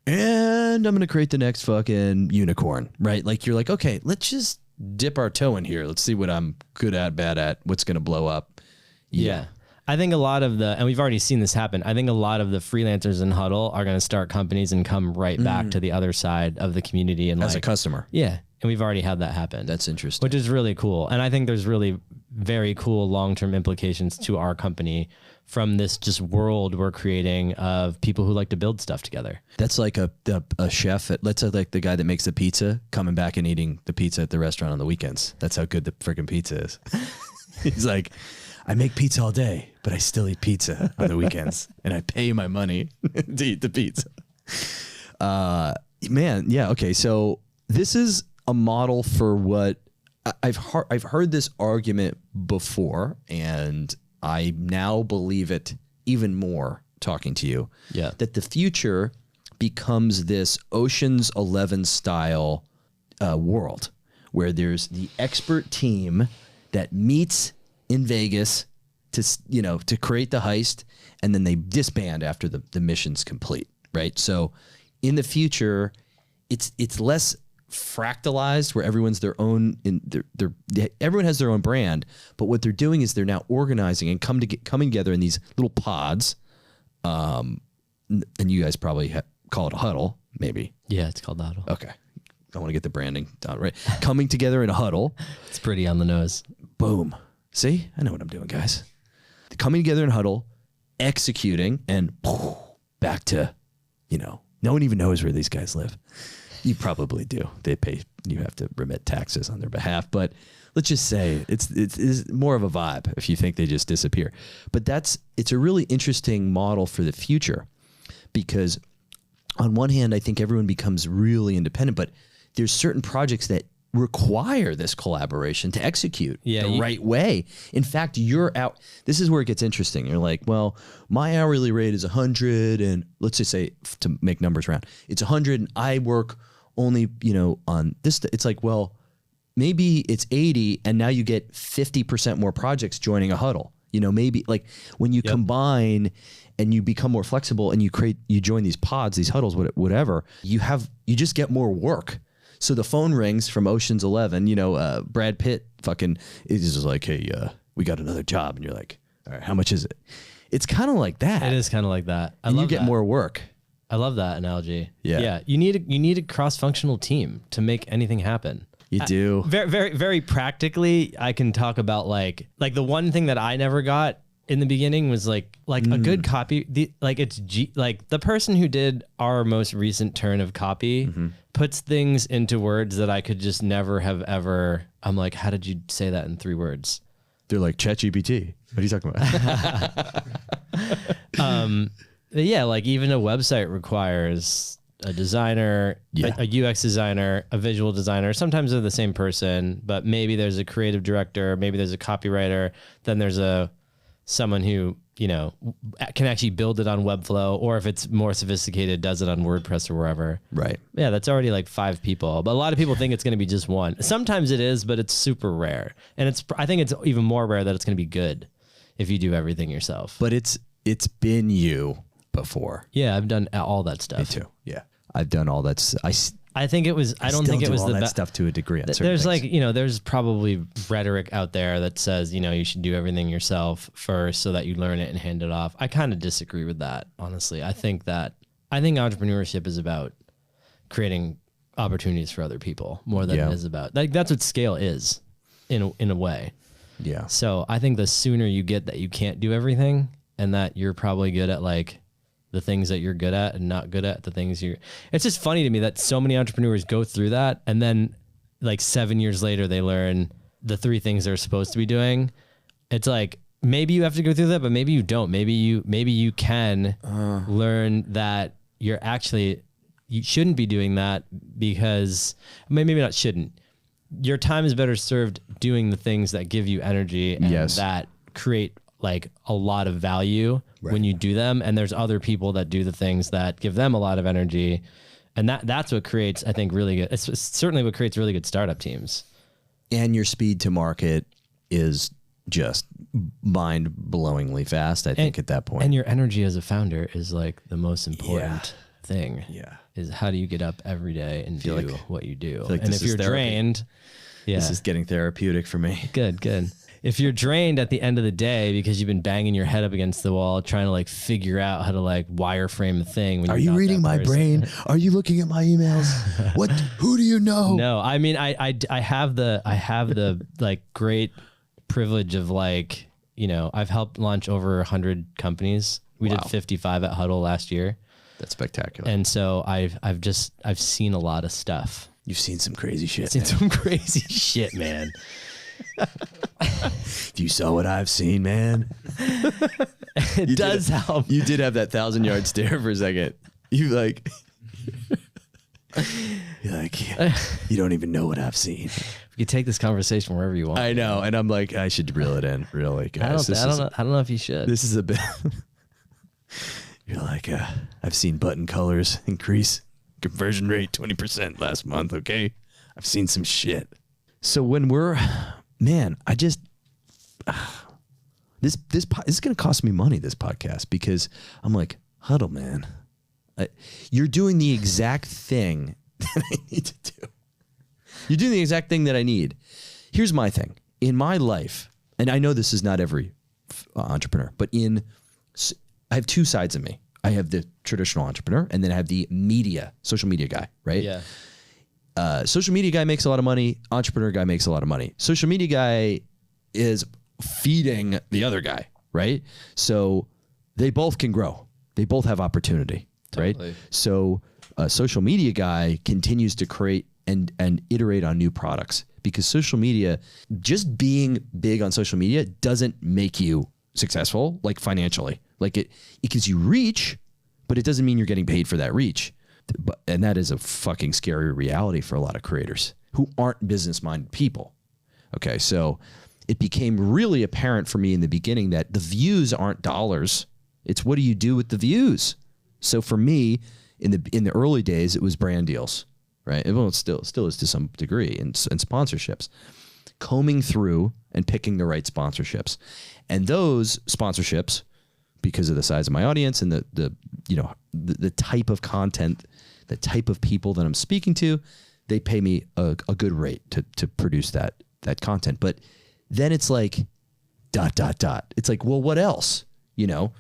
and I'm going to create the next fucking unicorn, right? Like you're like, okay, let's just dip our toe in here. Let's see what I'm good at, bad at, what's going to blow up. Yeah. I think a lot of and we've already seen this happen. I think a lot of the freelancers in Huddle are going to start companies and come right back to the other side of the community. And As like, a customer. yeah. And we've already had that happen. That's interesting. Which is really cool. And I think there's really very cool long-term implications to our company from this just world we're creating of people who like to build stuff together. That's like a chef at, let's say like the guy that makes the pizza coming back and eating the pizza at the restaurant on the weekends. That's how good the freaking pizza is. He's like, I make pizza all day, but I still eat pizza on the weekends and I pay my money to eat the pizza. Man. Yeah. Okay. So this is a model for what I've heard this argument before, and I now believe it even more talking to you. Yeah. That the future becomes this Ocean's 11 style world where there's the expert team that meets in Vegas to create the heist, and then they disband after the mission's complete, right? So in the future, it's less fractalized where everyone's their own everyone has their own brand, but what they're doing is they're now organizing and coming together in these little pods, and you guys probably call it a huddle, maybe. Yeah, it's called the Huddle. Okay, I want to get the branding down right. Coming together in a huddle. It's pretty on the nose. Boom. See, I know what I'm doing, guys. Coming together in a huddle, executing, and back to, no one even knows where these guys live. You probably do. You have to remit taxes on their behalf, but let's just say it's more of a vibe if you think they just disappear. But it's a really interesting model for the future, because on one hand, I think everyone becomes really independent, but there's certain projects that require this collaboration to execute the right way. In fact, this is where it gets interesting. You're like, well, my hourly rate is 100, and let's just say, to make numbers round, it's 100, and I work only, on this. It's like, well, maybe it's 80, and now you get 50% more projects joining a huddle. Maybe like when you combine and you become more flexible and you join these pods, these huddles, whatever, you just get more work. So the phone rings from Ocean's 11, Brad Pitt fucking is just like, hey, we got another job. And you're like, all right, how much is it? It's kind of like that. It is kind of like that. And you get more work. I love that analogy. Yeah. Yeah. You need a cross-functional team to make anything happen. You do. Very, very, very practically, I can talk about like the one thing that I never got in the beginning was like a good copy. The person who did our most recent turn of copy puts things into words that I could just never have ever. I'm like, how did you say that in 3 words? They're like ChatGPT. What are you talking about? Yeah, like even a website requires a designer, a UX designer, a visual designer. Sometimes they're the same person, but maybe there's a creative director, maybe there's a copywriter, then there's someone who, you know, can actually build it on Webflow, or if it's more sophisticated, does it on WordPress or wherever. Right. Yeah, that's already like 5 people. But a lot of people think it's going to be just one. Sometimes it is, but it's super rare. And I think it's even more rare that it's going to be good if you do everything yourself. But it's been you before. Yeah, I've done all that stuff. Me too. Yeah. I've done all that. I think it was. I don't think it was all the that stuff to a degree. On certain there's things. like, you know, there's probably rhetoric out there that says, you know, you should do everything yourself first so that you learn it and hand it off. I kind of disagree with that, honestly. I think entrepreneurship is about creating opportunities for other people more than it is about, like, that's what scale is in a way. Yeah. So I think the sooner you get that you can't do everything and that you're probably good at like the things that you're good at and not good at the things it's just funny to me that so many entrepreneurs go through that. And then like 7 years later, they learn the 3 things they're supposed to be doing. It's like, maybe you have to go through that, but maybe you don't. Maybe you can learn that you shouldn't be doing that, because maybe not shouldn't. Your time is better served doing the things that give you energy and that create like a lot of value when you do them. And there's other people that do the things that give them a lot of energy. And that's what creates, I think, really good. It's certainly what creates really good startup teams. And your speed to market is just mind-blowingly fast, I think, at that point. And your energy as a founder is like the most important thing. Yeah. Is how do you get up every day and do what you do? Like, and if you're drained, this is getting therapeutic for me. Good. If you're drained at the end of the day because you've been banging your head up against the wall trying to like figure out how to like wireframe a thing. Are you reading my brain? Are you looking at my emails? Who do you know? No, I mean, I have the like great privilege of like, you know, I've helped launch over 100 companies. We did 55 at Huddle last year. That's spectacular. And so I've seen a lot of stuff. You've seen some crazy shit. I've seen some crazy shit, man. If you saw what I've seen, man. It does help. You did have that 1,000-yard stare for a second. You're like, you don't even know what I've seen. We could take this conversation wherever you want. I know, and I'm like, I should reel it in, really, guys. I don't know if you should. This is a bit. You're like, I've seen button colors increase conversion rate 20% last month. Okay, I've seen some shit. So when I just this is going to cost me money, this podcast, because I'm like, Huddle, man, you're doing the exact thing that I need to do. You're doing the exact thing that I need. Here's my thing in my life, and I know this is not every entrepreneur, but I have 2 sides of me. I have the traditional entrepreneur, and then I have the social media guy, right? Yeah. Social media guy makes a lot of money. Entrepreneur guy makes a lot of money. Social media guy is feeding the other guy, right? So they both can grow. They both have opportunity, Totally. right? So a social media guy continues to create and iterate on new products, because social media, just being big on social media doesn't make you successful, like financially. Like it gives you reach, but it doesn't mean you're getting paid for that reach. And that is a fucking scary reality for a lot of creators who aren't business-minded people. Okay, so it became really apparent for me in the beginning that the views aren't dollars. It's what do you do with the views? So for me, in the early days, it was brand deals, right? Well, it still is to some degree, and sponsorships. Combing through and picking the right sponsorships. And those sponsorships, because of the size of my audience and the type of content, the type of people that I'm speaking to, they pay me a good rate to produce that content. But then it's like ... It's like, well, what else? You know,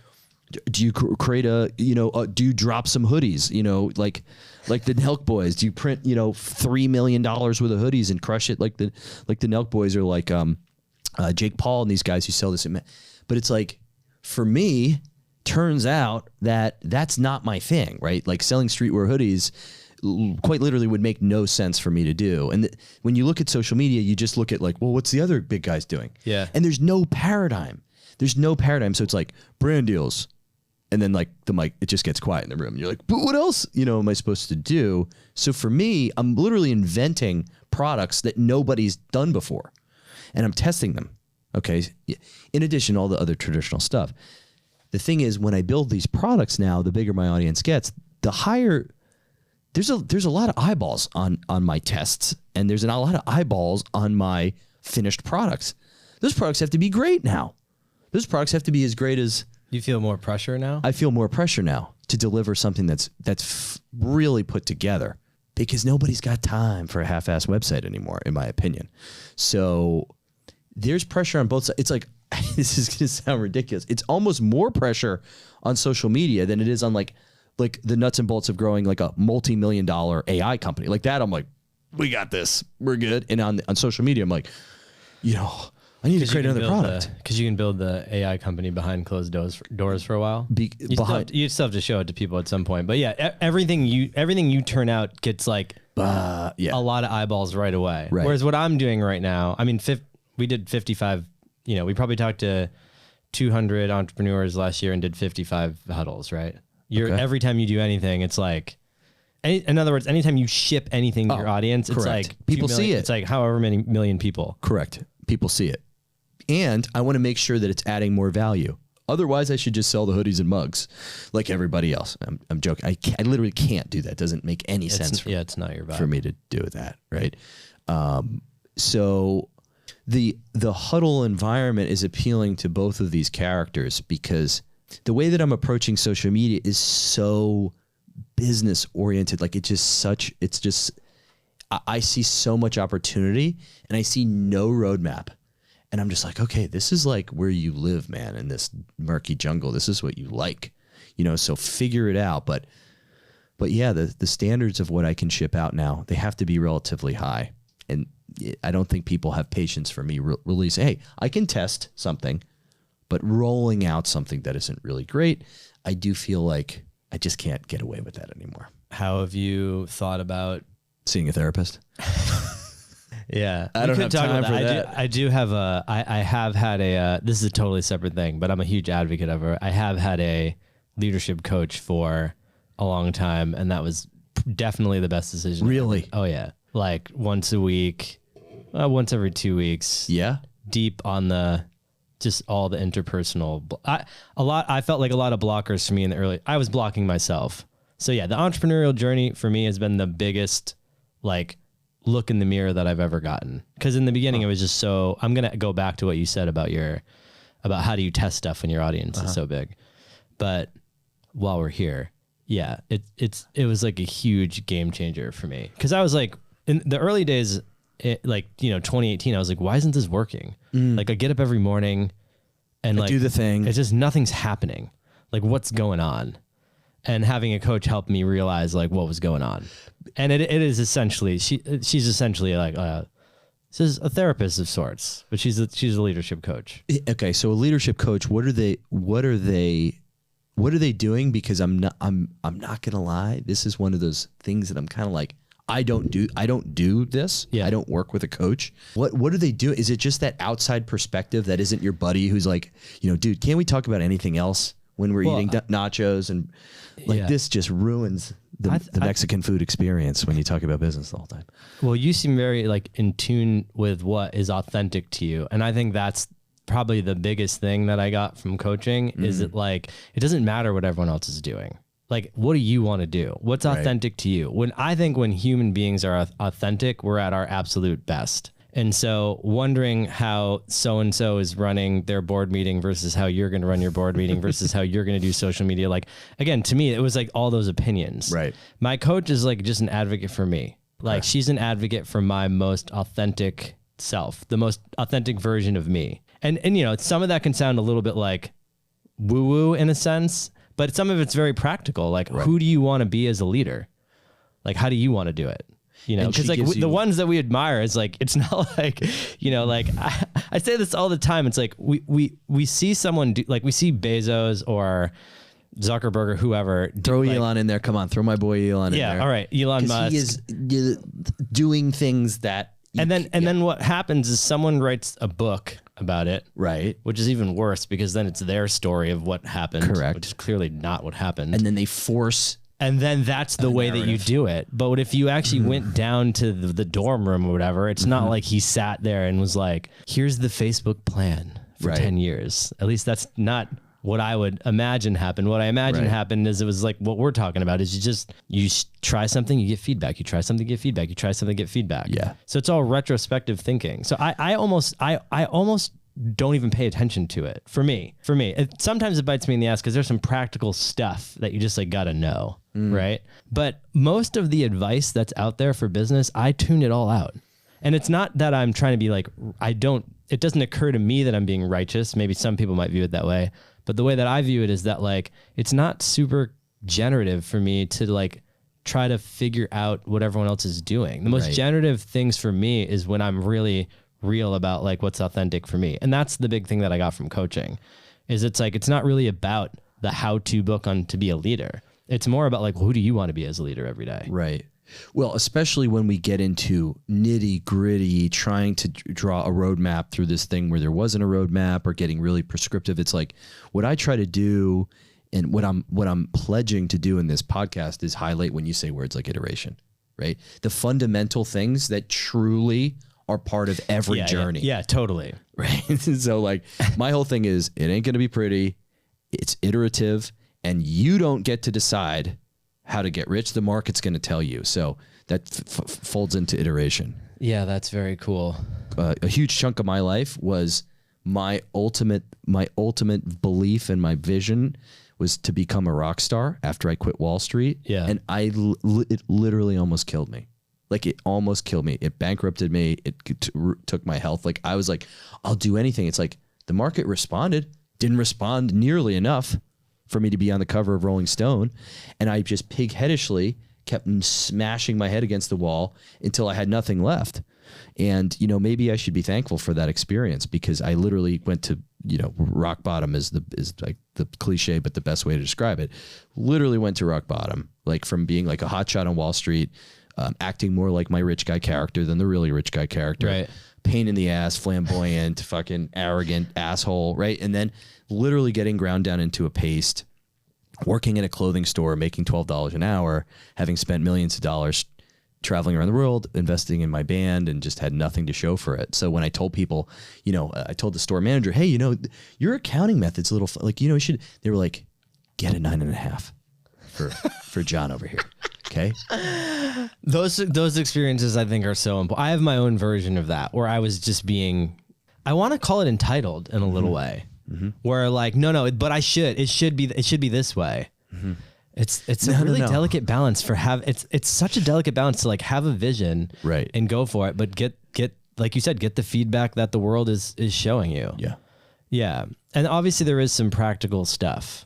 do you create do you drop some hoodies? You know, like the Nelk Boys. Do you print $3 million worth of hoodies and crush it like the Nelk Boys, or like Jake Paul and these guys who sell this? But it's like, for me, turns out that that's not my thing, right? Like selling streetwear hoodies quite literally would make no sense for me to do. And when you look at social media, you just look at like, well, what's the other big guys doing? Yeah. And there's no paradigm. There's no paradigm. So it's like brand deals. And then like the mic, it just gets quiet in the room. You're like, but what else, am I supposed to do? So for me, I'm literally inventing products that nobody's done before and I'm testing them. Okay. In addition to all the other traditional stuff. The thing is, when I build these products now, the bigger my audience gets, the higher there's a lot of eyeballs on my tests, and there's a lot of eyeballs on my finished products. Those products have to be great now. Those products have to be as great as. You feel more pressure now? I feel more pressure now to deliver something that's really put together, because nobody's got time for a half-assed website anymore, in my opinion. So there's pressure on both sides. It's like, this is going to sound ridiculous. It's almost more pressure on social media than it is on like the nuts and bolts of growing like a multi-million-dollar AI company. Like that, I'm like, we got this. We're good. And on social media, I'm like, I need to create another product. Because you can build the AI company behind closed doors for a while. You still have to show it to people at some point. But yeah, everything you turn out gets like a lot of eyeballs right away. Right. Whereas what I'm doing right now, I mean, we did 55, we probably talked to 200 entrepreneurs last year and did 55 huddles, right? Every time you do anything, it's like, in other words, anytime you ship anything to your audience, it's like people see it. It's like however many million people. Correct. People see it. And I want to make sure that it's adding more value. Otherwise, I should just sell the hoodies and mugs like everybody else. I'm joking. I literally can't do that. It doesn't make any sense. It's not your vibe. For me to do that, right? So the Huddle environment is appealing to both of these characters, because the way that I'm approaching social media is so business oriented. Like I see so much opportunity and I see no roadmap. And I'm just like, okay, this is like where you live, man, in this murky jungle. This is what you like, so figure it out. But yeah, the standards of what I can ship out now, they have to be relatively high. And I don't think people have patience for me releasing, hey, I can test something, but rolling out something that isn't really great, I do feel like I just can't get away with that anymore. How have you thought about seeing a therapist? Yeah, I don't have time for that. I have had this is a totally separate thing, but I'm a huge advocate of her. I have had a leadership coach for a long time, and that was definitely the best decision. Really? Oh yeah. Like once a week, once every 2 weeks. Yeah. Deep on just all the interpersonal. I felt like a lot of blockers for me in the early, I was blocking myself. So yeah, the entrepreneurial journey for me has been the biggest, like, look in the mirror that I've ever gotten. Because in the beginning, it was just so, I'm going to go back to what you said about how do you test stuff when your audience is so big. But while we're here, yeah, it was like a huge game changer for me. Because I was like, in the early days, 2018, I was like, why isn't this working? Like I get up every morning and I do the thing. It's just nothing's happening. Like what's going on? And having a coach helped me realize like what was going on. And it is essentially, she's essentially like she's a therapist of sorts, but she's a leadership coach. Okay, so a leadership coach, what are they doing? Because I'm not gonna lie, this is one of those things that I'm kind of like, I don't do this. Yeah. I don't work with a coach. What do they do? Is it just that outside perspective that isn't your buddy who's like, dude, can't we talk about anything else when we're eating nachos? And like this just ruins the Mexican food experience when you talk about business the whole time. Well, you seem very like in tune with what is authentic to you. And I think that's probably the biggest thing that I got from coaching is that like, it doesn't matter what everyone else is doing. Like, what do you want to do? What's authentic to you? When human beings are authentic, we're at our absolute best. And so wondering how so-and-so is running their board meeting versus how you're going to run your board meeting versus how you're going to do social media. Like, again, to me, it was like all those opinions. Right. My coach is like just an advocate for me. Like she's an advocate for my most authentic self, the most authentic version of me. And some of that can sound a little bit like woo-woo in a sense, but some of it's very practical. Like, who do you want to be as a leader? Like, how do you want to do it? Because like the ones that we admire is like, it's not like, like I say this all the time. It's like we see someone do, like we see Bezos or Zuckerberg or whoever. Throw Elon in there. Come on, throw my boy Elon in there. Yeah, all right. Elon Musk. He is doing things that... then what happens is someone writes a book about it. Right. Which is even worse because then it's their story of what happened. Correct. Which is clearly not what happened. And then they force. And then that's the way that you do it. But if you actually went down to the dorm room or whatever, it's not like he sat there and was like, here's the Facebook plan for 10 years. At least that's not what I would imagine happened. What I imagine happened is it was like what we're talking about is you try something, you get feedback. You try something, you get feedback. You try something, get feedback. Yeah. So it's all retrospective thinking. So I almost don't even pay attention to it. For me, sometimes it bites me in the ass because there's some practical stuff that you just like got to know. Right. But most of the advice that's out there for business, I tune it all out. And it's not that I'm trying to be like, it doesn't occur to me that I'm being righteous. Maybe some people might view it that way. But the way that I view it is that like, it's not super generative for me to like try to figure out what everyone else is doing. The most generative things for me is when I'm really real about like what's authentic for me. And that's the big thing that I got from coaching is it's like, it's not really about the how-to book on to be a leader. It's more about like, who do you want to be as a leader every day? Right. Well, especially when we get into nitty gritty, trying to draw a roadmap through this thing where there wasn't a roadmap or getting really prescriptive. It's like what I try to do and what I'm pledging to do in this podcast is highlight when you say words like iteration, right? The fundamental things that truly are part of every journey. Yeah, totally. Right. So like my whole thing is it ain't going to be pretty. It's iterative and you don't get to decide how to get rich. The market's going to tell you. So that folds into iteration. Yeah, that's very cool. A huge chunk of my life was my ultimate belief and my vision was to become a rock star after I quit Wall Street. Yeah. And it literally almost killed me. Like it almost killed me. It bankrupted me. It took my health. Like I was like, I'll do anything. It's like the market didn't respond nearly enough for me to be on the cover of Rolling Stone. And I just pigheadishly kept smashing my head against the wall until I had nothing left. And, maybe I should be thankful for that experience because I literally went to, rock bottom is like the cliche, but the best way to describe it. Literally went to rock bottom, like from being like a hotshot on Wall Street, acting more like my rich guy character than the really rich guy character. Right. Pain in the ass, flamboyant, fucking arrogant asshole, right? And then literally getting ground down into a paste, working in a clothing store, making $12 an hour, having spent millions of dollars traveling around the world, investing in my band, and just had nothing to show for it. So when I told people, I told the store manager, hey, your accounting method's a little you should. They were like, get a 9.5 for John over here. Okay. Those experiences I think are so important. I have my own version of that where I was just I want to call it entitled in a little way where like, no, but it should be this way. Mm-hmm. It's a really delicate balance it's such a delicate balance to like have a vision and go for it. But get, like you said, get the feedback that the world is showing you. Yeah. Yeah. And obviously there is some practical stuff.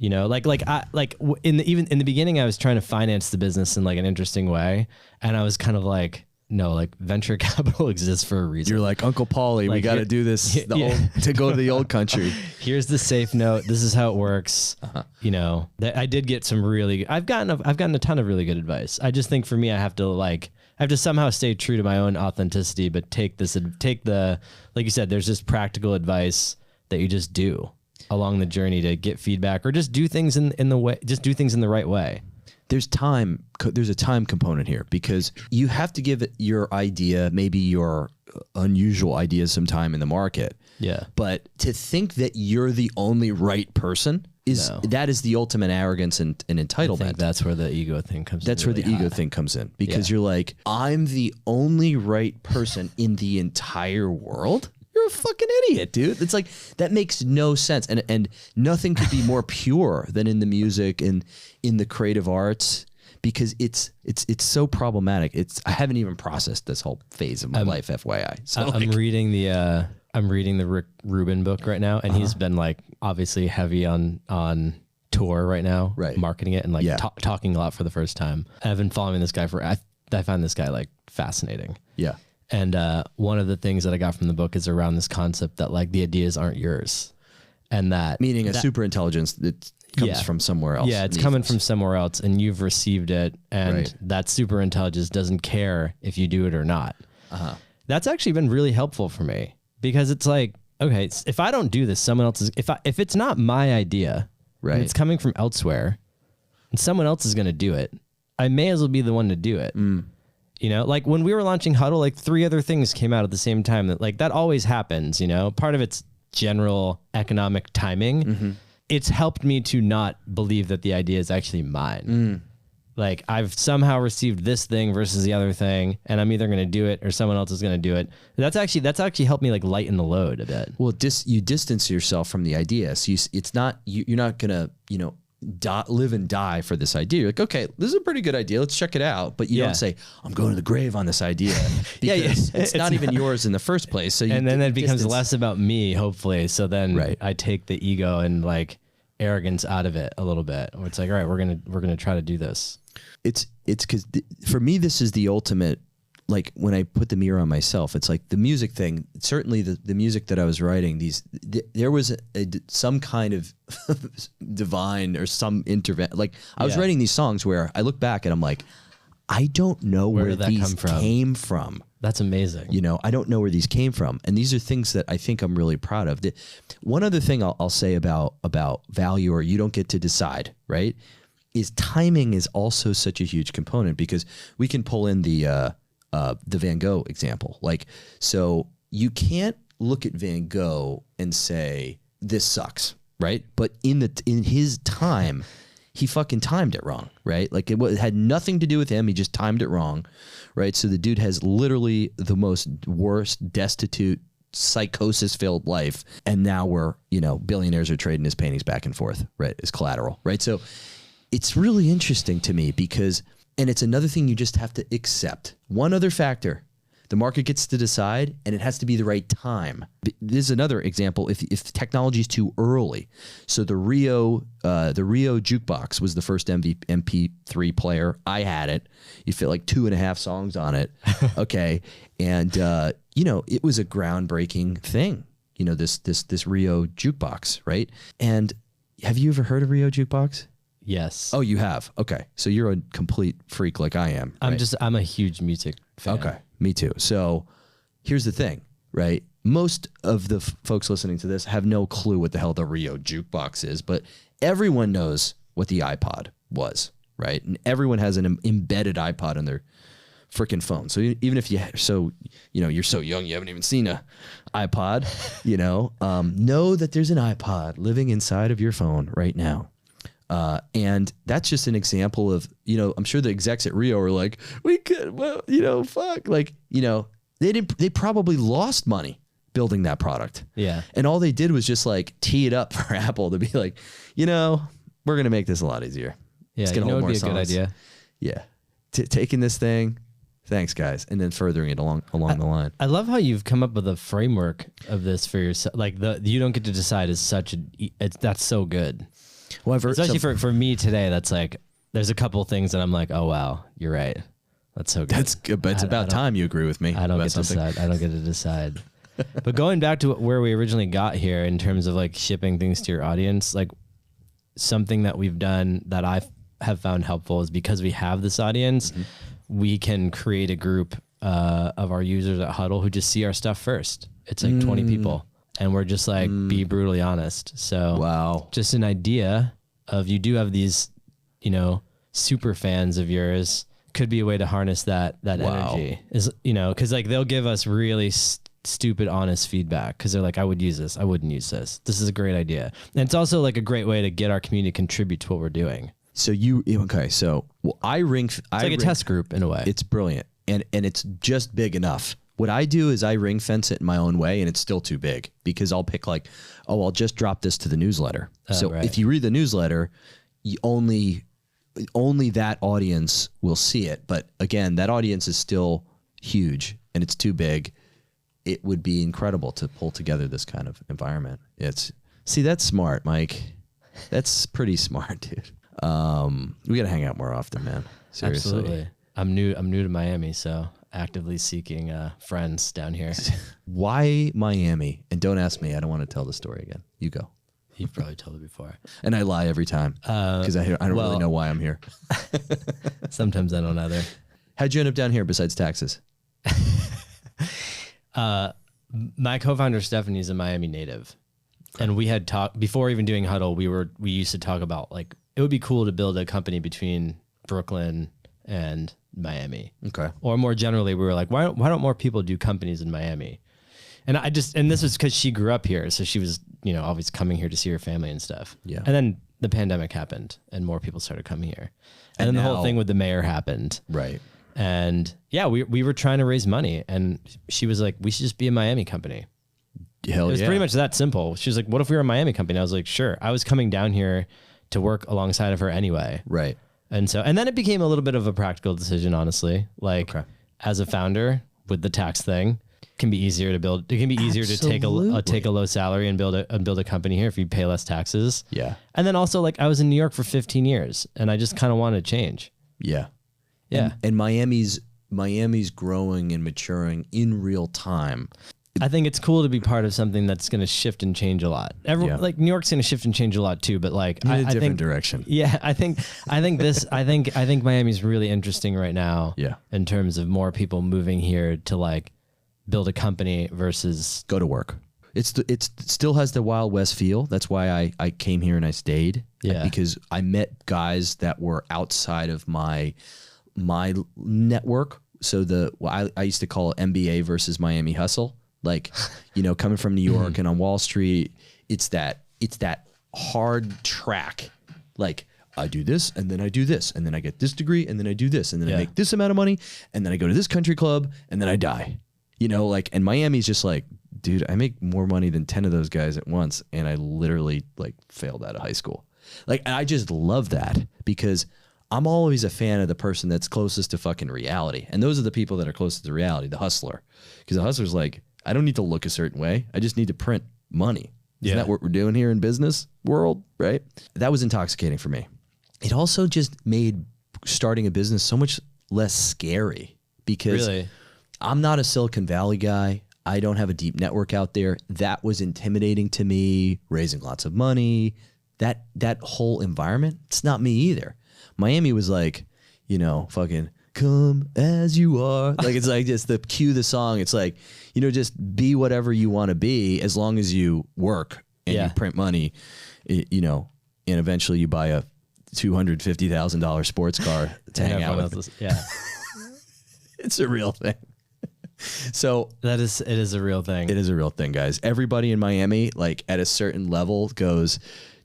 In the beginning, I was trying to finance the business in like an interesting way. And I was kind of like, no, like venture capital exists for a reason. You're like, Uncle Paulie, we got to do this to go to the old country. Here's the safe note. This is how it works. I did get some I've gotten a ton of really good advice. I just think for me, I have to somehow stay true to my own authenticity, but take the, like you said, there's this practical advice that you just do along the journey to get feedback or just do things in the right way. There's a time component here because you have to give it your idea, maybe your unusual idea some time in the market. Yeah. But to think that you're the only right person that is the ultimate arrogance and entitlement. I think that's where the ego thing comes in. That's where the ego thing comes in because you're like, I'm the only right person in the entire world. You're a fucking idiot, dude. It's like, that makes no sense. And nothing could be more pure than in the music and in the creative arts because it's so problematic. I haven't even processed this whole phase of my life, FYI. So I'm reading the Rick Rubin book right now, and he's been like obviously heavy on tour right now, marketing it and like talking a lot for the first time. I've been following this guy I find this guy like fascinating. Yeah. And one of the things that I got from the book is around this concept that like the ideas aren't yours, and that meaning a super intelligence that comes from somewhere else. Yeah, it's coming from somewhere else, and you've received it, and that super intelligence doesn't care if you do it or not. That's actually been really helpful for me because it's like okay, if I don't do this, someone else is, if it's not my idea, Right. and it's coming from elsewhere and someone else is going to do it, I may as well be the one to do it. You know, like when we were launching Huddle, like 3 other things came out at the same time. That always happens, you know, part of it's general economic timing. It's helped me to not believe that the idea is actually mine. Like I've somehow received this thing versus the other thing, and I'm either going to do it or someone else is going to do it. That's actually helped me like lighten the load a bit. Well, you distance yourself from the idea. So it's not, you're not going to, you know, live and die for this idea. You're like, okay, this is a pretty good idea. Let's check it out. But you don't say, I'm going to the grave on this idea. Because it's not even yours in the first place. So and then it becomes less about me, hopefully. So then I take the ego and like arrogance out of it a little bit. Where it's like, all right, we're gonna try to do this. It's because for me, this is the ultimate. Like when I put the mirror on myself, it's like the music thing. Certainly, the music that I was writing, there was some kind of divine or some intervention. Like I was writing these songs where I look back and I'm like, I don't know where these came from. That's amazing. You know, I don't know where these came from, and these are things that I think I'm really proud of. One other thing I'll say about value, or you don't get to decide, right? Is timing is also such a huge component, because we can pull in the Van Gogh example. Like, so you can't look at Van Gogh and say, this sucks, right? But in his time, he fucking timed it wrong, right? Like it had nothing to do with him. He just timed it wrong, right? So the dude has literally the worst, destitute, psychosis-filled life. And now billionaires are trading his paintings back and forth, right? As collateral, right? So it's really interesting to me because, and it's another thing you just have to accept. One other factor, the market gets to decide, and it has to be the right time. This is another example. If technology is too early, so the Rio jukebox was the first MP3 player. I had it. You fit like 2.5 songs on it. Okay, and it was a groundbreaking thing. You know, this Rio jukebox, right? And have you ever heard of Rio jukebox? Yes. Oh, you have? Okay. So you're a complete freak like I am. Right? I'm a huge music fan. Okay. Me too. So here's the thing, right? Most of the folks listening to this have no clue what the hell the Rio jukebox is, but everyone knows what the iPod was, right? And everyone has an embedded iPod on their freaking phone. So even if you're so young, you haven't even seen a iPod, know that there's an iPod living inside of your phone right now. And that's just an example of, I'm sure the execs at Rio are like, we could, fuck. Like, they probably lost money building that product. Yeah. And all they did was just like tee it up for Apple to be like, we're going to make this a lot easier. Yeah. It's going to be a good idea. Yeah. Taking this thing, thanks guys. And then furthering it along the line. I love how you've come up with a framework of this for yourself. Like you don't get to decide is that's so good. Well, especially for me today, that's like, there's a couple things that I'm like, oh wow, you're right. That's so good. That's good, but it's about time you agree with me. I don't get to decide. I don't get to decide. But going back to where we originally got here in terms of like shipping things to your audience, like something that we've done that I have found helpful is because we have this audience, we can create a group of our users at Huddle who just see our stuff first. It's like 20 people. And we're just like, be brutally honest. So wow, just an idea of you do have these, super fans of yours could be a way to harness that energy is, cause like they'll give us really stupid, honest feedback. Cause they're like, I would use this. I wouldn't use this. This is a great idea. And it's also like a great way to get our community to contribute to what we're doing. So it's like a test group in a way. It's brilliant. And it's just big enough. What I do is I ring fence it in my own way, and it's still too big because I'll pick like, I'll just drop this to the newsletter. If you read the newsletter, you only that audience will see it. But again, that audience is still huge and it's too big. It would be incredible to pull together this kind of environment. That's smart, Mike. That's pretty smart, dude. We got to hang out more often, man. Seriously. Absolutely. I'm new to Miami, so actively seeking friends down here. Why Miami? And don't ask me. I don't want to tell the story again. You go. You've probably told it before. And I lie every time because I don't really know why I'm here. Sometimes I don't either. How'd you end up down here besides taxes? My co-founder Stephanie's a Miami native, and we had talked before even doing Huddle. We used to talk about like it would be cool to build a company between Brooklyn and Miami. Okay. Or more generally, we were like, why don't more people do companies in Miami? And this was because she grew up here, so she was always coming here to see her family and stuff. Yeah. And then the pandemic happened, and more people started coming here, and then the whole now- thing with the mayor happened. Right. And yeah, we were trying to raise money, and she was like, we should just be a Miami company. Hell It was yeah. pretty much that simple. She was like, what if we were a Miami company? I was like, sure. I was coming down here to work alongside of her anyway. Right. And then it became a little bit of a practical decision, honestly. Like as a founder with the tax thing, it can be easier to build. It can be easier to take a low salary and build a company here if you pay less taxes. Yeah. And then also like I was in New York for 15 years and I just kind of wanted to change. Yeah. Yeah. And Miami's growing and maturing in real time. I think it's cool to be part of something that's going to shift and change a lot. Like New York's going to shift and change a lot too, but like In a I different think direction. Yeah, I think Miami's really interesting right now. Yeah. In terms of more people moving here to like build a company versus Go to work. It still has the Wild West feel. That's why I came here and I stayed. Yeah. Because I met guys that were outside of my network. So I used to call it MBA versus Miami hustle. Like, coming from New York and on Wall Street, it's that hard track. Like I do this and then I do this and then I get this degree and then I do this and then I make this amount of money and then I go to this country club and then I die. And Miami's just like, dude, I make more money than 10 of those guys at once. And I literally like failed out of high school. Like, I just love that because I'm always a fan of the person that's closest to fucking reality. And those are the people that are closest to reality, the hustler. Because the hustler's like, I don't need to look a certain way. I just need to print money. Isn't that what we're doing here in business world, right? That was intoxicating for me. It also just made starting a business so much less scary because I'm not a Silicon Valley guy. I don't have a deep network out there. That was intimidating to me, raising lots of money. That whole environment, it's not me either. Miami was like, fucking come as you are. Like, it's like just the cue the song. It's like, just be whatever you want to be as long as you work and you print money, and eventually you buy a $250,000 sports car to hang out with. Yeah. It's a real thing. So it is a real thing. It is a real thing, guys. Everybody in Miami, like at a certain level, goes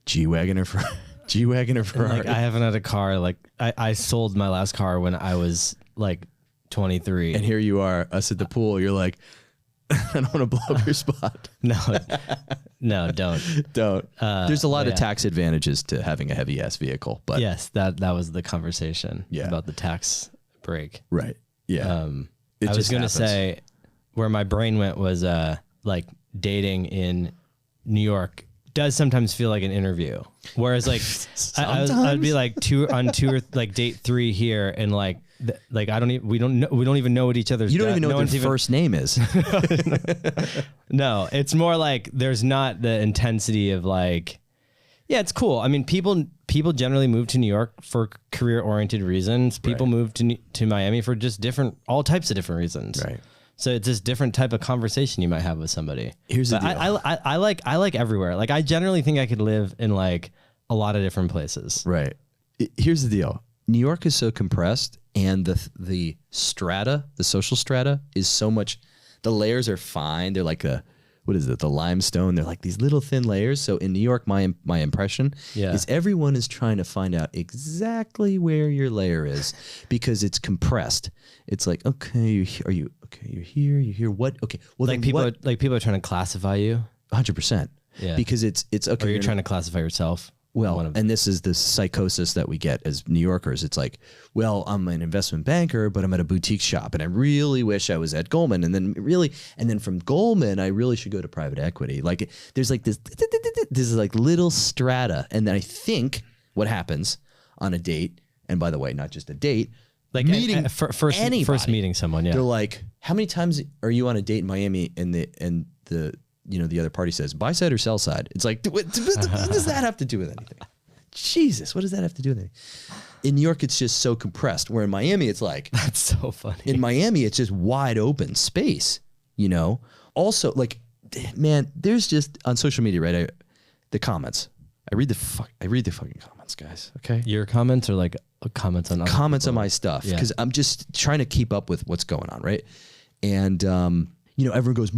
G-Wagon or Ferrari. Like, I haven't had a car. Like I sold my last car when I was like 23. And here you are, us at the pool. You're like, I don't want to blow up your spot. No, don't. There's a lot of tax advantages to having a heavy ass vehicle, but yes, that was the conversation about the tax break. Right. Yeah. I was going to say where my brain went was like dating in New York does sometimes feel like an interview. Whereas like I'd be like on tour, like date 3 here and like we don't even know what each other's. You don't even know what their first name is. No, it's more like there's not the intensity of like, yeah, it's cool. I mean, people generally move to New York for career oriented reasons. People move to Miami for just all types of different reasons. Right. So it's this different type of conversation you might have with somebody. Here's the deal. I like everywhere. Like I generally think I could live in like a lot of different places. Right. Here's the deal. New York is so compressed, and the strata, the social strata, is so much. The layers are fine. They're like the limestone. They're like these little thin layers. So in New York, my impression is everyone is trying to find out exactly where your layer is because it's compressed. It's like, okay, you're here. You're here. What? Okay. Well, like people are trying to classify you. 100%. Yeah. Because it's okay. Or you're trying to classify yourself. Well, and this is the psychosis that we get as New Yorkers. It's like, well, I'm an investment banker, but I'm at a boutique shop, and I really wish I was at Goldman. And then from Goldman, I really should go to private equity. Like, there's like this is like little strata. And then I think what happens on a date, and by the way, not just a date, like meeting first meeting someone. Yeah, they're like, how many times are you on a date in Miami? And the other party says, buy side or sell side. It's like, what does that have to do with anything? Jesus, what does that have to do with anything? In New York, it's just so compressed. Where in Miami, it's like, that's so funny. In Miami, it's just wide open space, also like, man, there's just on social media, right? The comments. I read the fucking comments, guys. Okay. Your comments or like comments on other Comments people? on my stuff, Yeah. because I'm just trying to keep up with what's going on, right? And everyone goes,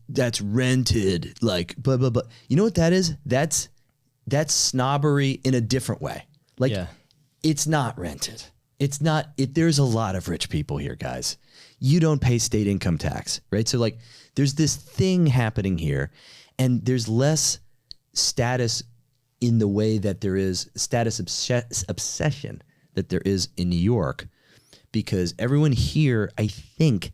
that's rented, like blah blah blah. You know what that is? That's snobbery in a different way. Like, it's not rented. It's not. There's a lot of rich people here, guys. You don't pay state income tax, right? So like, there's this thing happening here, and there's less status in the way that there is status obsession that there is in New York, because everyone here, I think,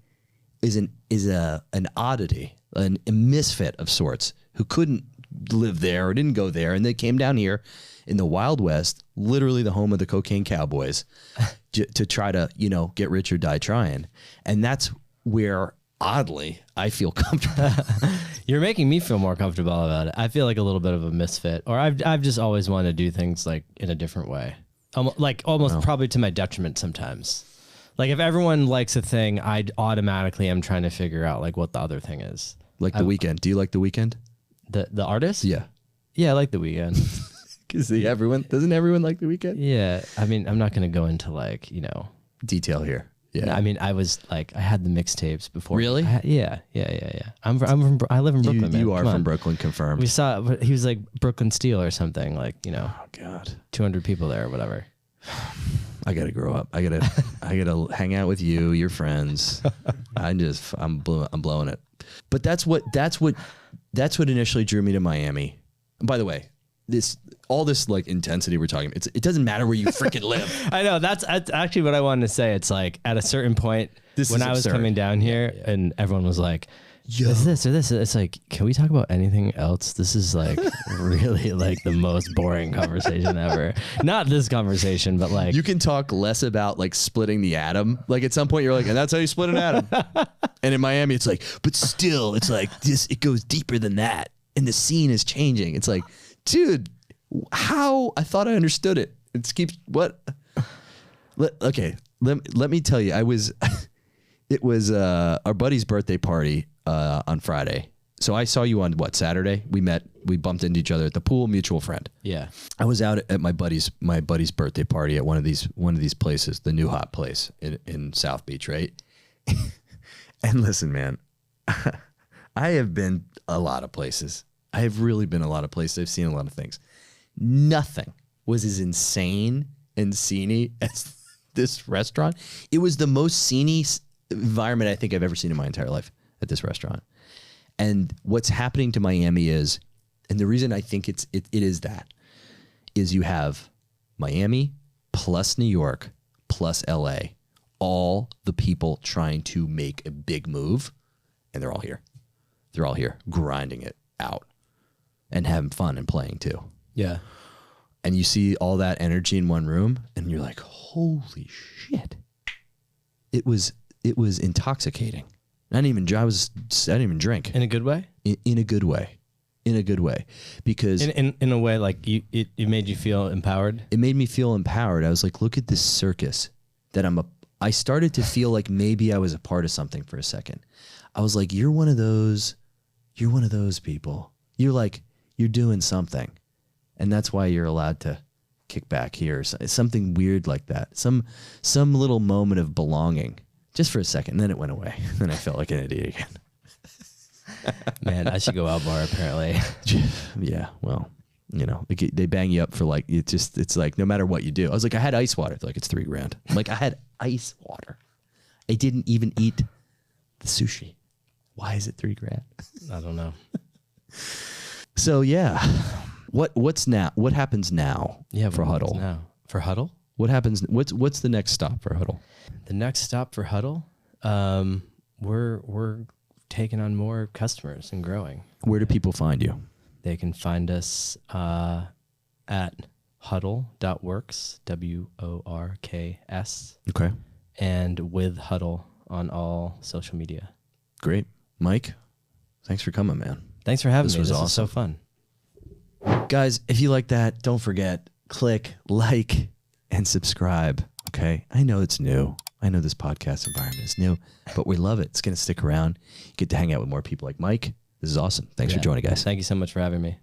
is an oddity, a misfit of sorts, who couldn't live there or didn't go there, and they came down here in the Wild West, literally the home of the cocaine cowboys, to try to get rich or die trying. And that's where, oddly, I feel comfortable. You're making me feel more comfortable about it. I feel like a little bit of a misfit, or I've just always wanted to do things like in a different way, almost probably to my detriment sometimes. Like if everyone likes a thing, I automatically am trying to figure out like what the other thing is. Like The Weeknd. Do you like The Weeknd? The artist? Yeah. Yeah, I like The Weeknd. Because doesn't everyone like The Weeknd? Yeah, I mean, I'm not going to go into detail here. Yeah. I mean, I had the mixtapes before. Really? Yeah. I live in Brooklyn, man. You are Come from on. Brooklyn, confirmed. We saw, he was like Brooklyn Steel or something, Oh God. 200 people there or whatever. I gotta grow up. I gotta hang out with you, your friends. I'm blowing it. But that's what initially drew me to Miami. And by the way, all this like intensity we're talking about, it doesn't matter where you freaking live. I know, that's actually what I wanted to say. It's like at a certain point when I was coming down here and everyone was like, is this or this? It's like, can we talk about anything else? This is like really like the most boring conversation ever. Not this conversation, but like, you can talk less about like splitting the atom. Like at some point you're like, and that's how you split an atom. And in Miami, it's like, but still, it's like this. It goes deeper than that, and the scene is changing. It's like, dude, how? I thought I understood it. It keeps what? Okay, let me tell you. It was our buddy's birthday party on Friday. So I saw you on Saturday? We bumped into each other at the pool, mutual friend. Yeah. I was out at my buddy's birthday party at one of these places, the New Hot place in South Beach, right? And listen, man, I have been a lot of places. I have really been a lot of places. I've seen a lot of things. Nothing was as insane and sceney as this restaurant. It was the most sceney environment I think I've ever seen in my entire life at this restaurant. And what's happening to Miami is, and the reason I think it is you have Miami plus New York plus LA, all the people trying to make a big move, and they're all here. They're all here grinding it out and having fun and playing too. Yeah. And you see all that energy in one room and you're like, holy shit. It was intoxicating. I didn't even drink. In a good way? In a good way. In a good way. Because in a way, like it made you feel empowered? It made me feel empowered. I was like, look at this circus that I started to feel like maybe I was a part of something for a second. I was like, you're one of those people. You're doing something. And that's why you're allowed to kick back here. Something weird like that. Some little moment of belonging. Just for a second, and then it went away. Then I felt like an idiot again. Man, I should go out more apparently. Yeah, well, they bang you up for like, it's like no matter what you do. I was like, I had ice water. They're like, it's $3,000. I'm like, I had ice water. I didn't even eat the sushi. Why is it $3,000? I don't know. So yeah, what's now? What happens now? Yeah, for Huddle. Now for Huddle. What happens? What's the next stop for Huddle? The next stop for Huddle, we're taking on more customers and growing. Where do people find you? They can find us at huddle.works, WORKS. Okay. And with Huddle on all social media. Great. Mike, thanks for coming, man. Thanks for having me. This Was awesome. so fun. Guys, if you like that, don't forget, click, like, and subscribe. Okay. I know it's new. I know this podcast environment is new, but we love it. It's going to stick around. You get to hang out with more people like Mike. This is awesome. Thanks for joining, guys. Thank you so much for having me.